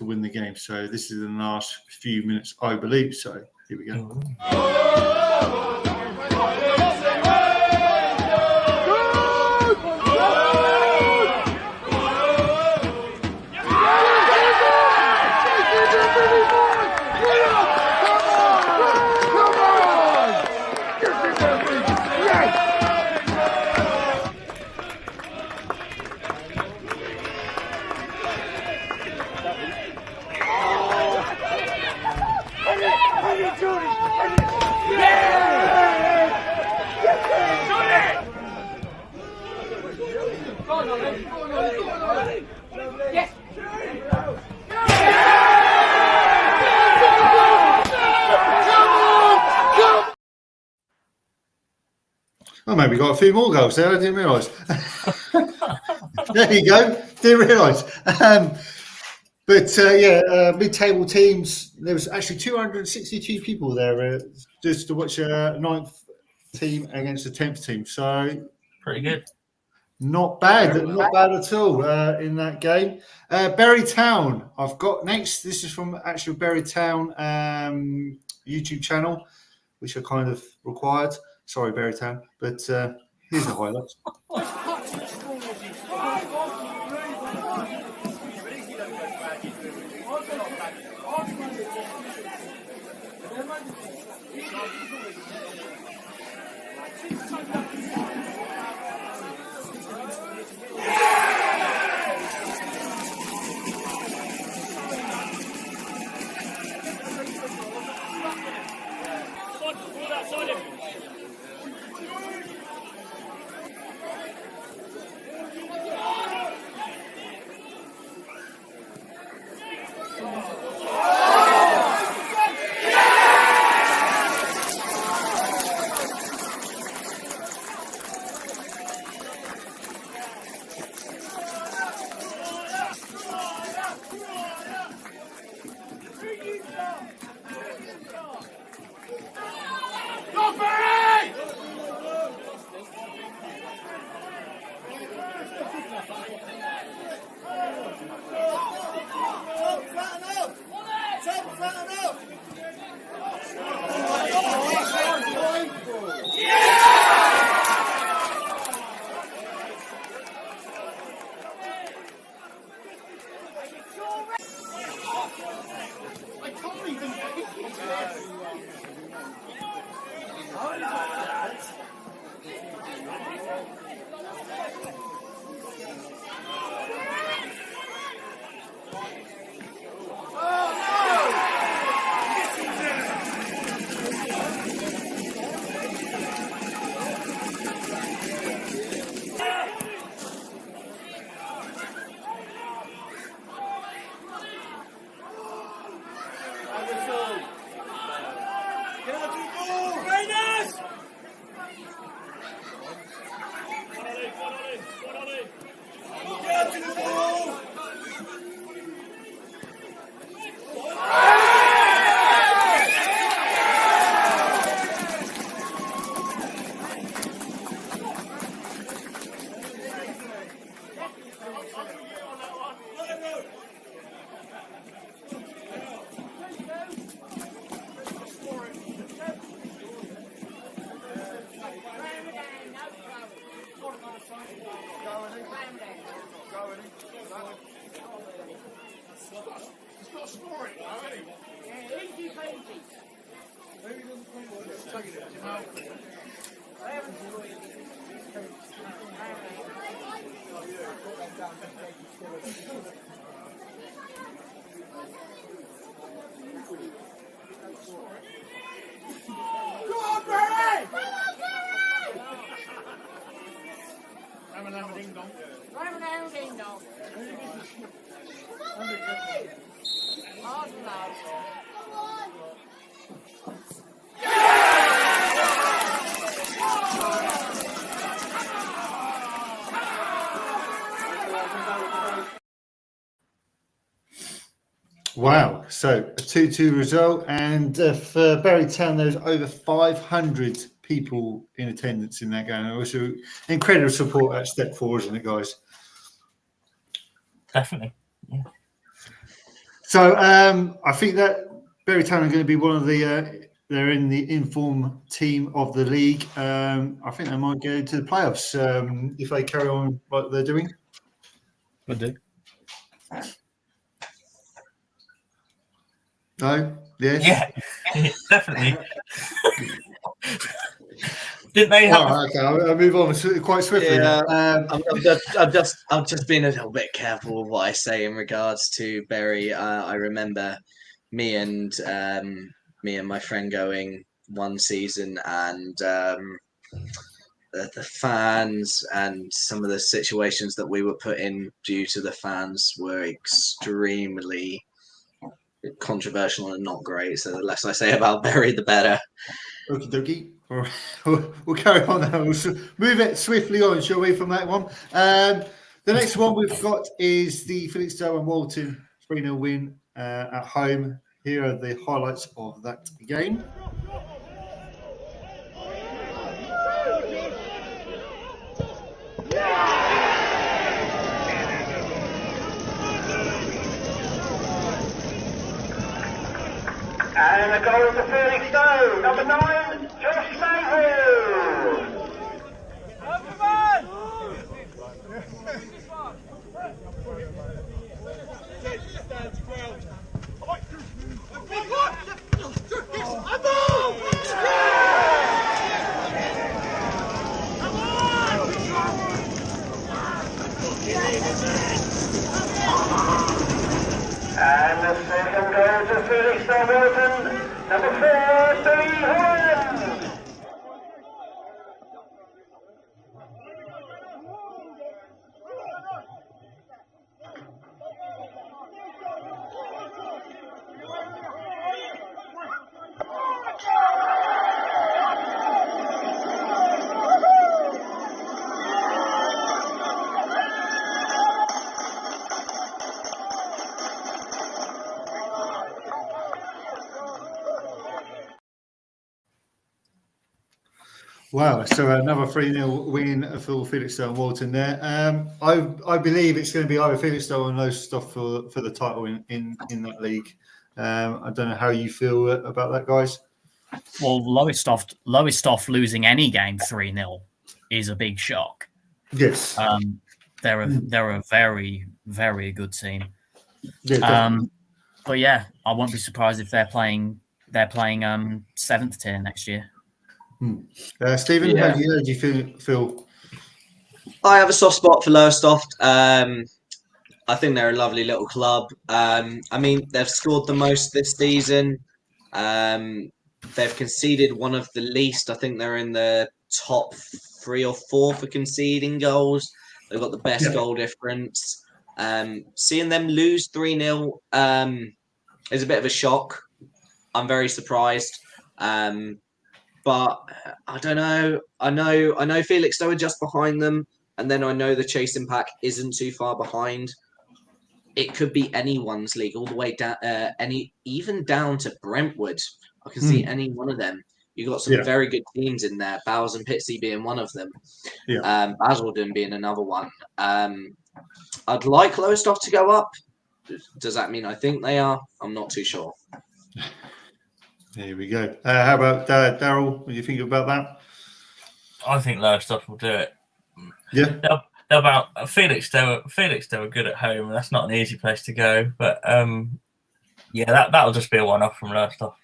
win the game. So this is in the last few minutes, I believe. So here we go. maybe got a few more goals there. I didn't realise. There you go. Didn't realise. Mid-table teams. There was actually 262 people there just to watch a 9th team against the 10th team. So Pretty good. not bad at all in that game. Bury Town, I've got next. This is from actual Bury Town YouTube channel, which are kind of required. Sorry, Bury Town, but here's the highlights. Wow. So a 2-2 result. And for Bury Town, there's over 500 people in attendance in that game. It was incredible support at Step 4, isn't it, guys? Definitely. Yeah. So I think that Bury Town are going to be one of the they're in the inform team of the league. I think they might go to the playoffs if they carry on what they're doing. Would do. No? Yes? Yeah, definitely. Didn't they have? Oh, okay, I'll move on quite swiftly. Yeah, I'm just being a little bit careful with what I say in regards to Bury. I remember me and my friend going one season, and the fans and some of the situations that we were put in due to the fans were extremely controversial and not great. So the less I say about Bury, the better. Okie dokie. All right. We'll carry on now. We'll move it swiftly on, shall we, from that one? The next one we've got is the Felixstowe and Walton 3-0 win at home. Here are the highlights of that game. And a goal for Felixstowe, number 9, Josh Mayhew. And the second goal to Felixstowe Walton, number 4, Billy Holland. Wow, so another 3-0 win for Felixstowe and Walton there. I believe it's going to be either Felixstowe or Lowestoft for the title in that league. I don't know how you feel about that, guys. Well, Lowestoft losing any game 3-0 is a big shock. Yes. They're a very, very good team. Yeah, but yeah, I won't be surprised if they're playing 7th tier next year. Stephen, Yeah. how do you feel? I have a soft spot for Lowestoft. I think they're a lovely little club. I mean, they've scored the most this season. They've conceded one of the least. I think they're in the top 3 or 4 for conceding goals. They've got the best goal difference. Seeing them lose 3-0 is a bit of a shock. I'm very surprised. But I don't know. I know Felixstowe are just behind them, and then I know the Chasing Pack isn't too far behind. It could be anyone's league, all the way down, even down to Brentwood. I can see any one of them. You've got some very good teams in there, Bowes and Pitsea being one of them. Basildon being another one. I'd like Lowestoft to go up. Does that mean I think they are? I'm not too sure. There we go. How about Daryl? What do you think about that? I think Lowestoft will do it. Yeah. They're about Felixstowe are good at home, and that's not an easy place to go. But that'll just be a one-off from Lowestoft.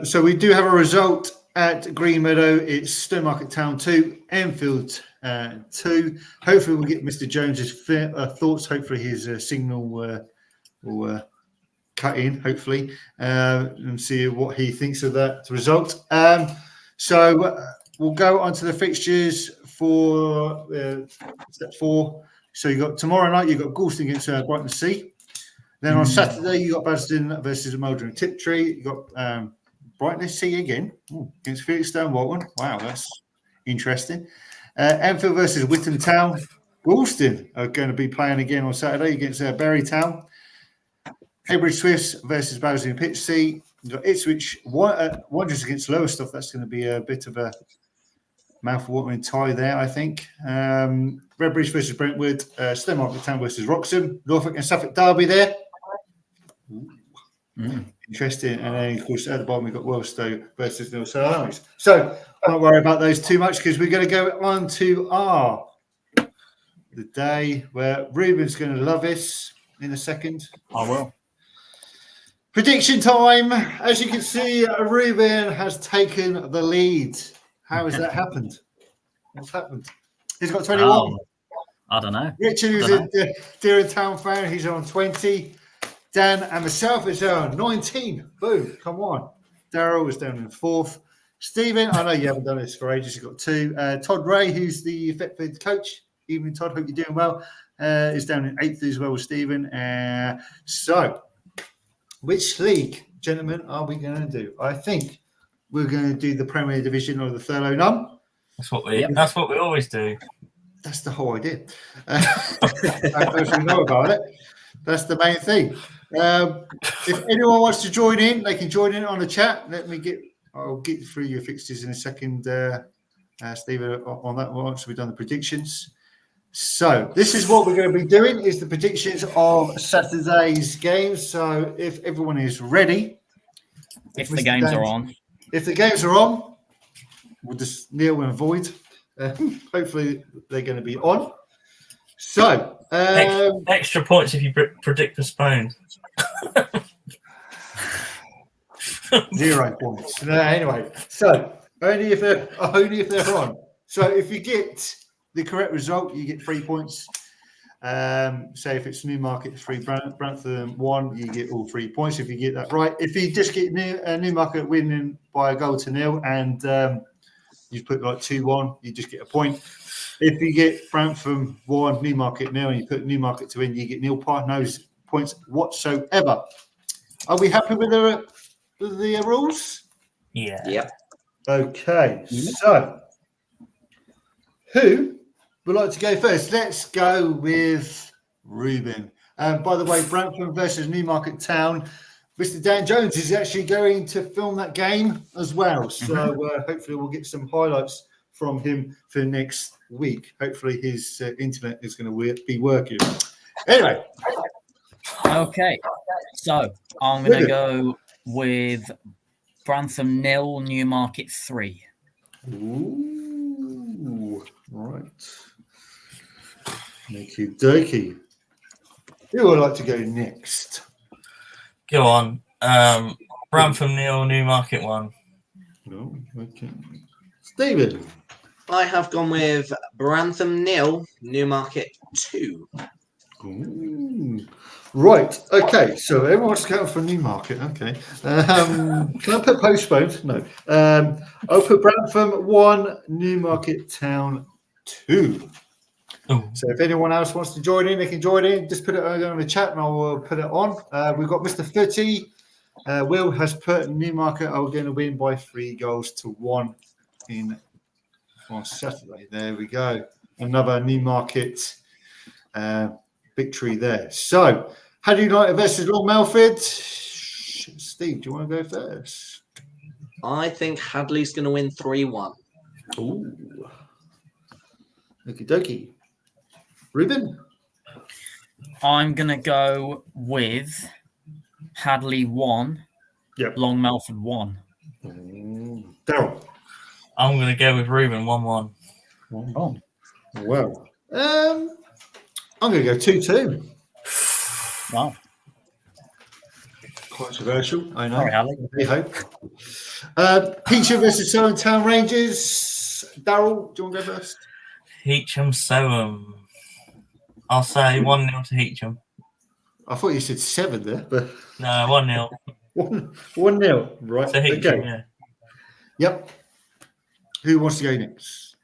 So we do have a result at Green Meadow. It's Stowmarket Town 2, Enfield 2. Hopefully we'll get Mr. Jones's thoughts. Hopefully his signal will cut in, hopefully, and see what he thinks of that result. So we'll go on to the fixtures for step 4. So you got tomorrow night, you've got Gorleston against Brighton Sea. Then on Saturday, you got Basildon versus Maldon and Tiptree. You got Brighton Sea again against Felixstowe and Walton. Wow, that's interesting. Enfield versus Whitton Town. Gorleston are going to be playing again on Saturday against Berry Town. Heybridge Swifts versus Bowsley and Pitsea. You've got Ipswich Wanderers against Lowestoft. That's going to be a bit of a mouth-watering tie there, I think. Redbridge versus Brentwood. Stowmarket Town versus Wroxham. Norfolk and Suffolk Derby there. Interesting. And then, of course, at the bottom, we've got Wellstowe versus Nilsdale Armies. So, I won't worry about those too much because we're going to go on to the day where Ruben's going to love this in a second. I will. Prediction time. As you can see, Ruben has taken the lead. How has that happened? What's happened? He's got 21. Oh, I don't know. Richard, who's a Deering Town fan, he's on 20. Dan and myself is on 19. Boom, come on. Daryl is down in 4th. Stephen, I know you haven't done this for ages. You've got 2. Todd Ray, who's the Thetford coach. Evening, Todd. Hope you're doing well. Is down in 8th as well with Stephen. So, which league, gentlemen, are we going to do? I think we're going to do the Premier Division or the Thurlow Num. That's what we always do. That's the whole idea. As we know about it, that's the main thing. If anyone wants to join in, they can join in on the chat. I'll get through your fixtures in a second, Stephen, on that once we've done the predictions. So this is what we're going to be doing: is the predictions of Saturday's games. So if everyone is ready, if the games are on, we'll just Neil and Void. Hopefully they're going to be on. So extra points if you predict postponed. 0 points. No, anyway, so only if they're on. So if you get the correct result, you get 3 points. Say if it's Newmarket 3, Brantham 1, you get all 3 points if you get that right. If you just get Newmarket winning by a goal to nil and you put like 2-1, you just get a point. If you get Brantham 1, Newmarket nil, and you put Newmarket to win, you get nil points whatsoever. Are we happy with the rules? Yeah. Yep. Okay. So, who would like to go first? Let's go with Ruben. By the way, Brantham versus Newmarket Town. Mr. Dan Jones is actually going to film that game as well. So hopefully we'll get some highlights from him for next week. Hopefully his internet is going to be working. Anyway. Okay. So I'm going to go with Brantham 0, Newmarket 3. Ooh, right. Okie dokie. Who would like to go next? Go on. Brantham 0, Newmarket 1. No, okay. Stephen. I have gone with Brantham 0, Newmarket 2. Ooh. Right. Okay. So everyone's going for Newmarket. Okay. Can I put postponed? No. I'll put Brantham 1, Newmarket Town 2. Ooh. So if anyone else wants to join in, they can join in. Just put it on the chat and I'll put it on. We've got Mr. Footy. Will has put Newmarket are going to win by 3-1 on Saturday. There we go. Another Newmarket victory there. So, Hadley United versus Long Melford. Steve, do you want to go first? I think Hadley's going to win 3-1. Ooh. Okie dokie. Ruben? I'm going to go with Hadley 1, Long Melford 1. Daryl? I'm going to go with Ruben 1-1. 1-1. Well, I'm going to go 2-2. Wow. Controversial, I know. Sorry, Hadley. I hope. Peacham versus Surham Town Rangers. Daryl, do you want to go first? Heacham Soham. I'll say 1-0 to Heacham. I thought you said 7 there, but No, 1-0. 1-0. Right. To Heacham, Okay. yeah. Yep. Who wants to go next?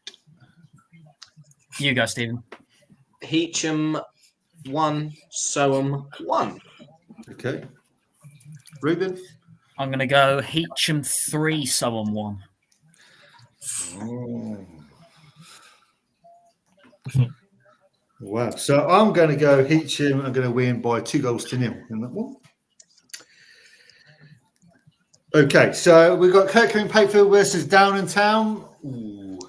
You go, Stephen. Heacham 1, Soham 1. Okay. Ruben? I'm going to go Heacham 3, Soham 1. Oh. Wow. So I'm going to go Heacham. I'm going to win by 2-0 in that one. Okay. So we've got Kirkley and Pakefield versus Downham Town. Ooh.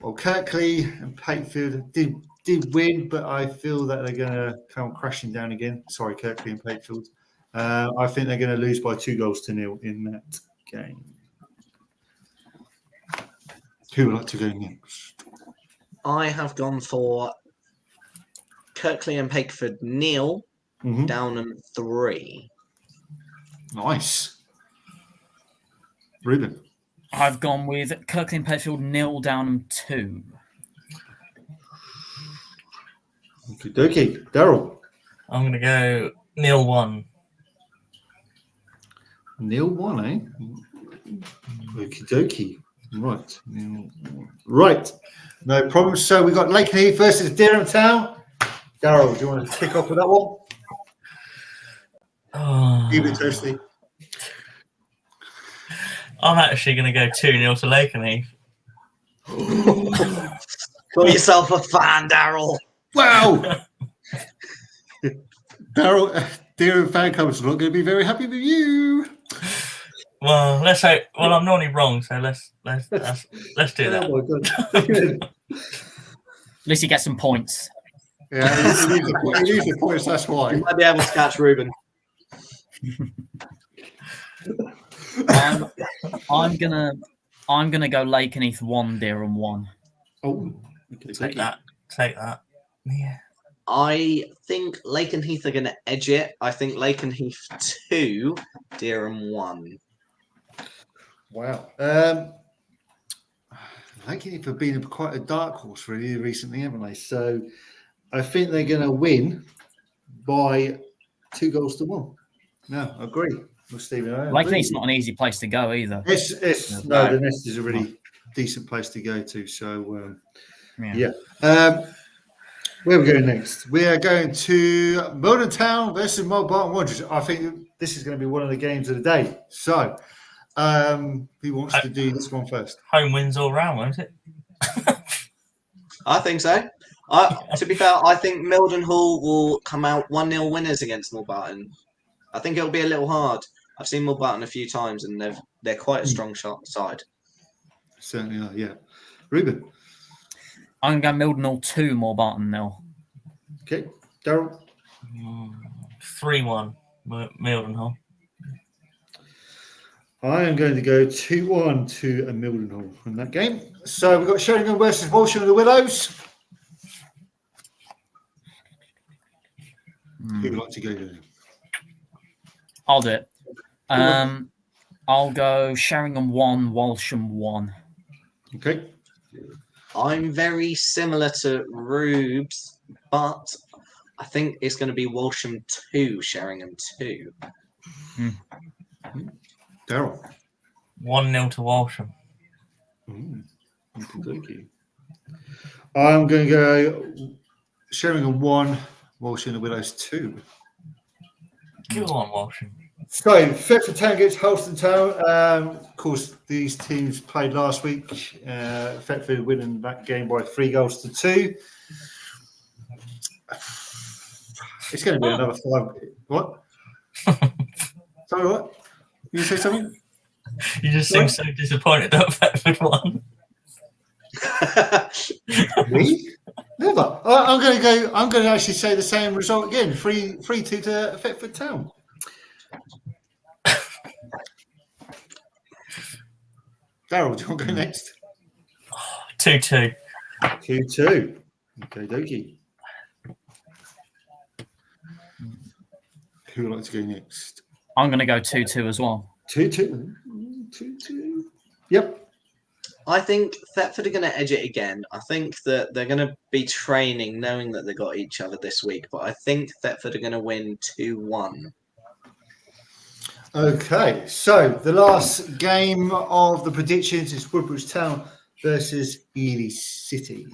Well, Kirkley and Pakefield did win, but I feel that they're going to come crashing down again. Sorry, Kirkley and Pakefield. I think they're going to lose by 2-0 in that game. Who would like to go next? I have gone for Kirkley and Pakeford 0, Downham 3. Nice. Ruben? I've gone with Kirkley and Pakefield 0, Downham 2. Okie dokie. Daryl? I'm going to go 0-1. 0-1, eh? Okie dokie. Right. Right. No problem. So we've got Lakenheath versus Dereham Town. Daryl, do you want to kick off with that one? Oh. Keep it toasty. I'm actually going to go 2-0 to Lakenheath. Call yourself a fan, Daryl. Wow. Daryl, dear fan club's not going to be very happy with you. Well, let's hope. Well, I'm normally wrong, so let's do that. Oh my God. At least you get some points. Yeah, he needs the points, that's why. You might be able to catch Ruben. I'm gonna go Lakenheath 1, Dereham 1. Oh, okay, Take that. Yeah. I think Lakenheath are going to edge it. I think Lakenheath 2, Dereham 1. Wow. Lakenheath have been quite a dark horse really recently, haven't they? So I think they're going to win by 2-1. No, I agree with Stephen. Lakenheath's not an easy place to go either. The Nest is a really decent place to go to. So yeah. Where are we going next? We are going to Milton Town versus Barton Wanderers. I think this is going to be one of the games of the day. So, who wants to do this one first? Home wins all round, won't it? I think so. To be fair, I think Mildenhall will come out 1-0 winners against Mulbarton. I think it'll be a little hard. I've seen Mulbarton a few times, and they're quite a strong side. Certainly are, yeah. Ruben? I'm going to go Mildenhall 2, Mulbarton 0. Okay. Daryl? 3-1, Mildenhall. I am going to go 2-1 to a Mildenhall in that game. So we've got Sheringham versus Walsham of the Willows. Who would like to go there? I'll do it. I'll go Sheringham 1, Walsham 1. Okay. I'm very similar to Rubes, but I think it's going to be Walsham 2, Sheringham 2. Daryl? 1-0 to Walsham. Okay. I'm going to go Sheringham 1, Walsham the Willows 2. Go on, Walsham. So, Thetford Town against Holston Town. Of course, these teams played last week. Thetford winning that game by 3-2. It's going to be another 5. What? Sorry, what? You say something? You just seem so disappointed that Thetford won. Me? Never. I'm going to actually say the same result again. 3-2 to Thetford Town. Daryl, do you want to go next? 2-2. 2-2. Okay, dokie. Who would like to go next? I'm going to go 2-2 as well. 2-2. 2-2. Yep. I think Thetford are going to edge it again. I think that they're going to be training, knowing that they got each other this week. But I think Thetford are going to win 2-1. Okay, so the last game of the predictions is Woodbridge Town versus Ely City.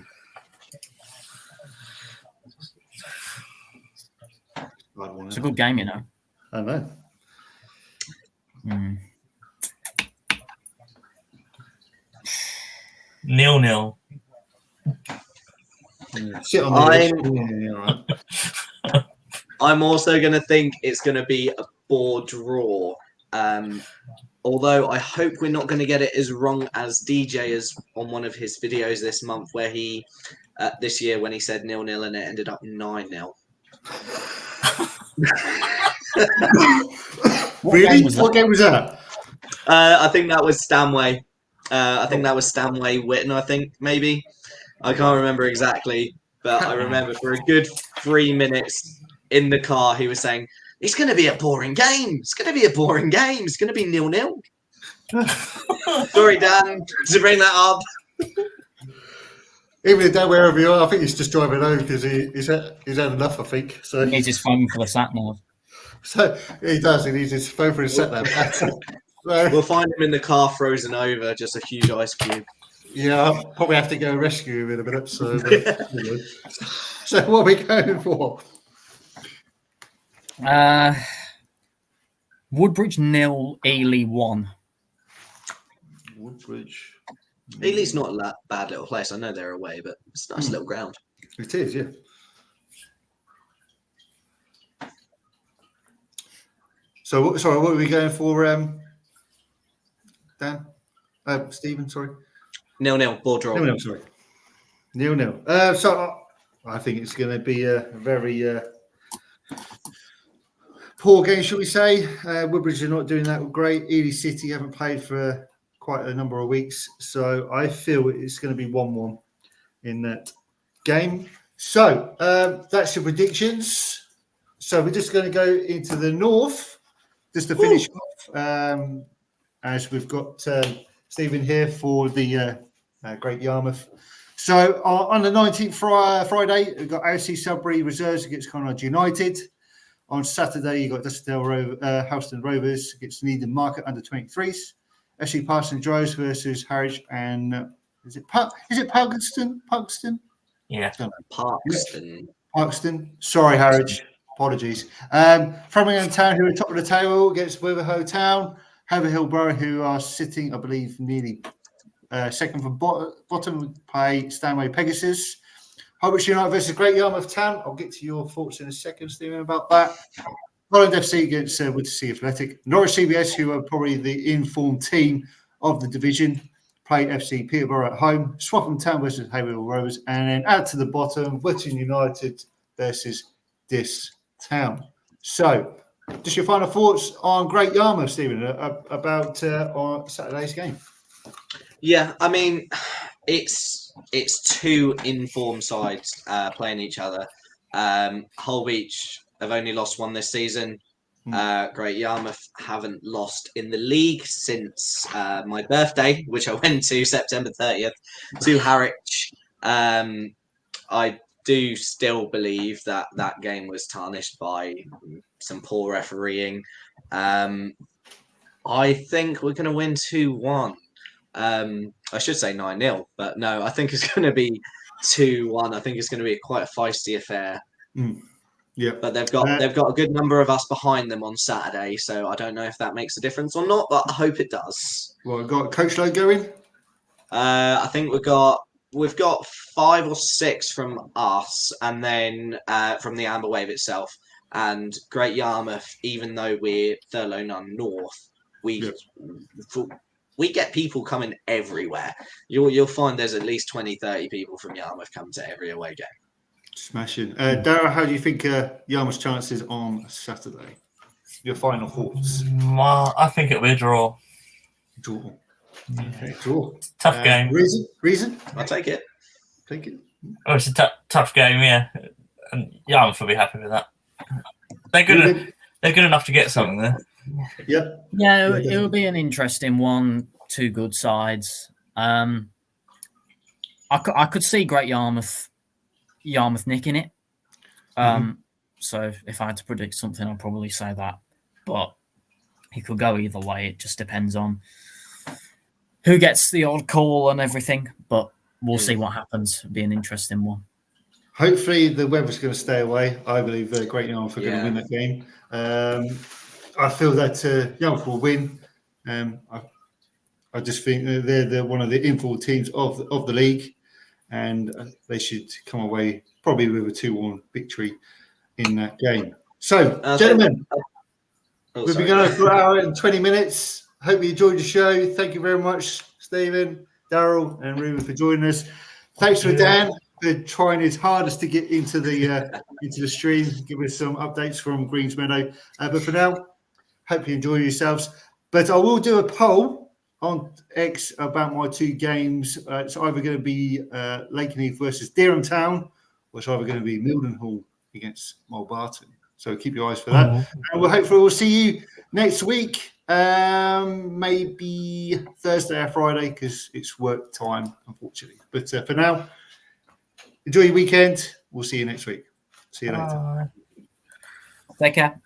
It's a good game, you know. I know. 0-0. Sit on the I'm also going to think it's going to be a bore draw. Although I hope we're not going to get it as wrong as DJ is on one of his videos this month, where he this year when he said 0-0 and it ended up 9-0. Really? What game was that? I think that was Stanway. I think that was Stanway Witten, I think, maybe. I can't remember exactly, but I remember for a good 3 minutes in the car, he was saying, it's going to be a boring game. It's going to be a boring game. It's going to be 0-0. Sorry, Dan, to bring that up. Even if Dan, wherever you are, I think he's just driving home because he's had enough, I think. So he needs his phone for the sat nav. So he does. He needs his phone for his sat nav. We'll find him in the car frozen over, just a huge ice cube. Yeah, I'll probably have to go rescue him in a minute. So, so what are we going for? Woodbridge 0, Ely 1. Woodbridge. Ely's not a bad little place. I know they're away, but it's a nice little ground. It is, yeah. So, sorry, what are we going for, Dan? Stephen, sorry. 0-0, ball draw. 0-0, sorry. 0-0. So, I think it's going to be a very poor game, shall we say. Woodbridge are not doing that great. Ely City haven't played for quite a number of weeks. So, I feel it's going to be 1-1 in that game. So, that's your predictions. So, we're just going to go into the north just to finish off, as we've got Stephen here for the Great Yarmouth. So on the 19th Friday, we've got AFC Sudbury Reserves against Connacht United. On Saturday, you've got Houston Rovers against Needham Market under 23s. FC Parson Droves versus Harwich and is it Parkston? Yeah. Parkston. Sorry, Harwich. Apologies. Framingham Town, who are top of the table, against Witherhill Town. Haverhill Borough, who are sitting, I believe, nearly second from bottom, play Stanway Pegasus. Harwich United versus Great Yarmouth Town. I'll get to your thoughts in a second, Stephen, about that. Holland FC against Woodsea Athletic. Norwich CBS, who are probably the informed team of the division, play FC Peterborough at home. Swaffham Town versus Haverhill Rovers. And then add to the bottom, Witton United versus Diss Town. So, just your final thoughts on Great Yarmouth, Stephen, about on Saturday's game. Yeah, I mean, it's two informed sides playing each other. Holbeach have only lost one this season. Great Yarmouth haven't lost in the league since my birthday, which I went to September 30th, to Harwich. I do still believe that game was tarnished by some poor refereeing. I think we're going to win 2-1. I should say 9-0, but no, I think it's going to be 2-1. I think it's going to be quite a feisty affair. Yeah, but they've got a good number of us behind them on Saturday, so I don't know if that makes a difference or not, but I hope it does. Well, we've got Coach Lowe going. I think we've got 5 or 6 from us, and then from the Amber Wave itself. And Great Yarmouth, even though we're Thurlow Nunn North, we get people coming everywhere. You'll find there's at least 20, 30 people from Yarmouth come to every away game. Smashing. Darragh, how do you think Yarmouth's chances on Saturday? Your final thoughts? Well, I think it'll be a draw. Draw. Okay, draw. Tough game. Reason? I'll take it. Take it. Oh, it's a tough game, yeah. And Yarmouth will be happy with that. They're good enough to get something there. Yep. Yeah, it will be an interesting one. Two good sides. I could see Great Yarmouth nicking it. So if I had to predict something, I'd probably say that. But it could go either way. It just depends on who gets the odd call and everything. But we'll see what happens. It'll be an interesting one. Hopefully the weather's going to stay away. I believe Great Yarmouth are going to win that game. I feel that Yarmouth will win. I just think they're one of the informed teams of the league, and they should come away probably with a 2-1 victory in that game. So, gentlemen, we've been going for an hour and 20 minutes. Hope you enjoyed the show. Thank you very much, Stephen, Daryl, and Ruben for joining us. Thanks for Dan for trying his hardest to get into the stream, give us some updates from Greens Meadow. But for now, hope you enjoy yourselves. But I will do a poll on X about my 2 games. It's either going to be Lakenheath versus Dereham Town, or it's either going to be Mildenhall against Mulbarton. So keep your eyes for that. And hopefully we'll see you next week, maybe Thursday or Friday, because it's work time, unfortunately. But for now, enjoy your weekend. We'll see you next week. See you later. Take care.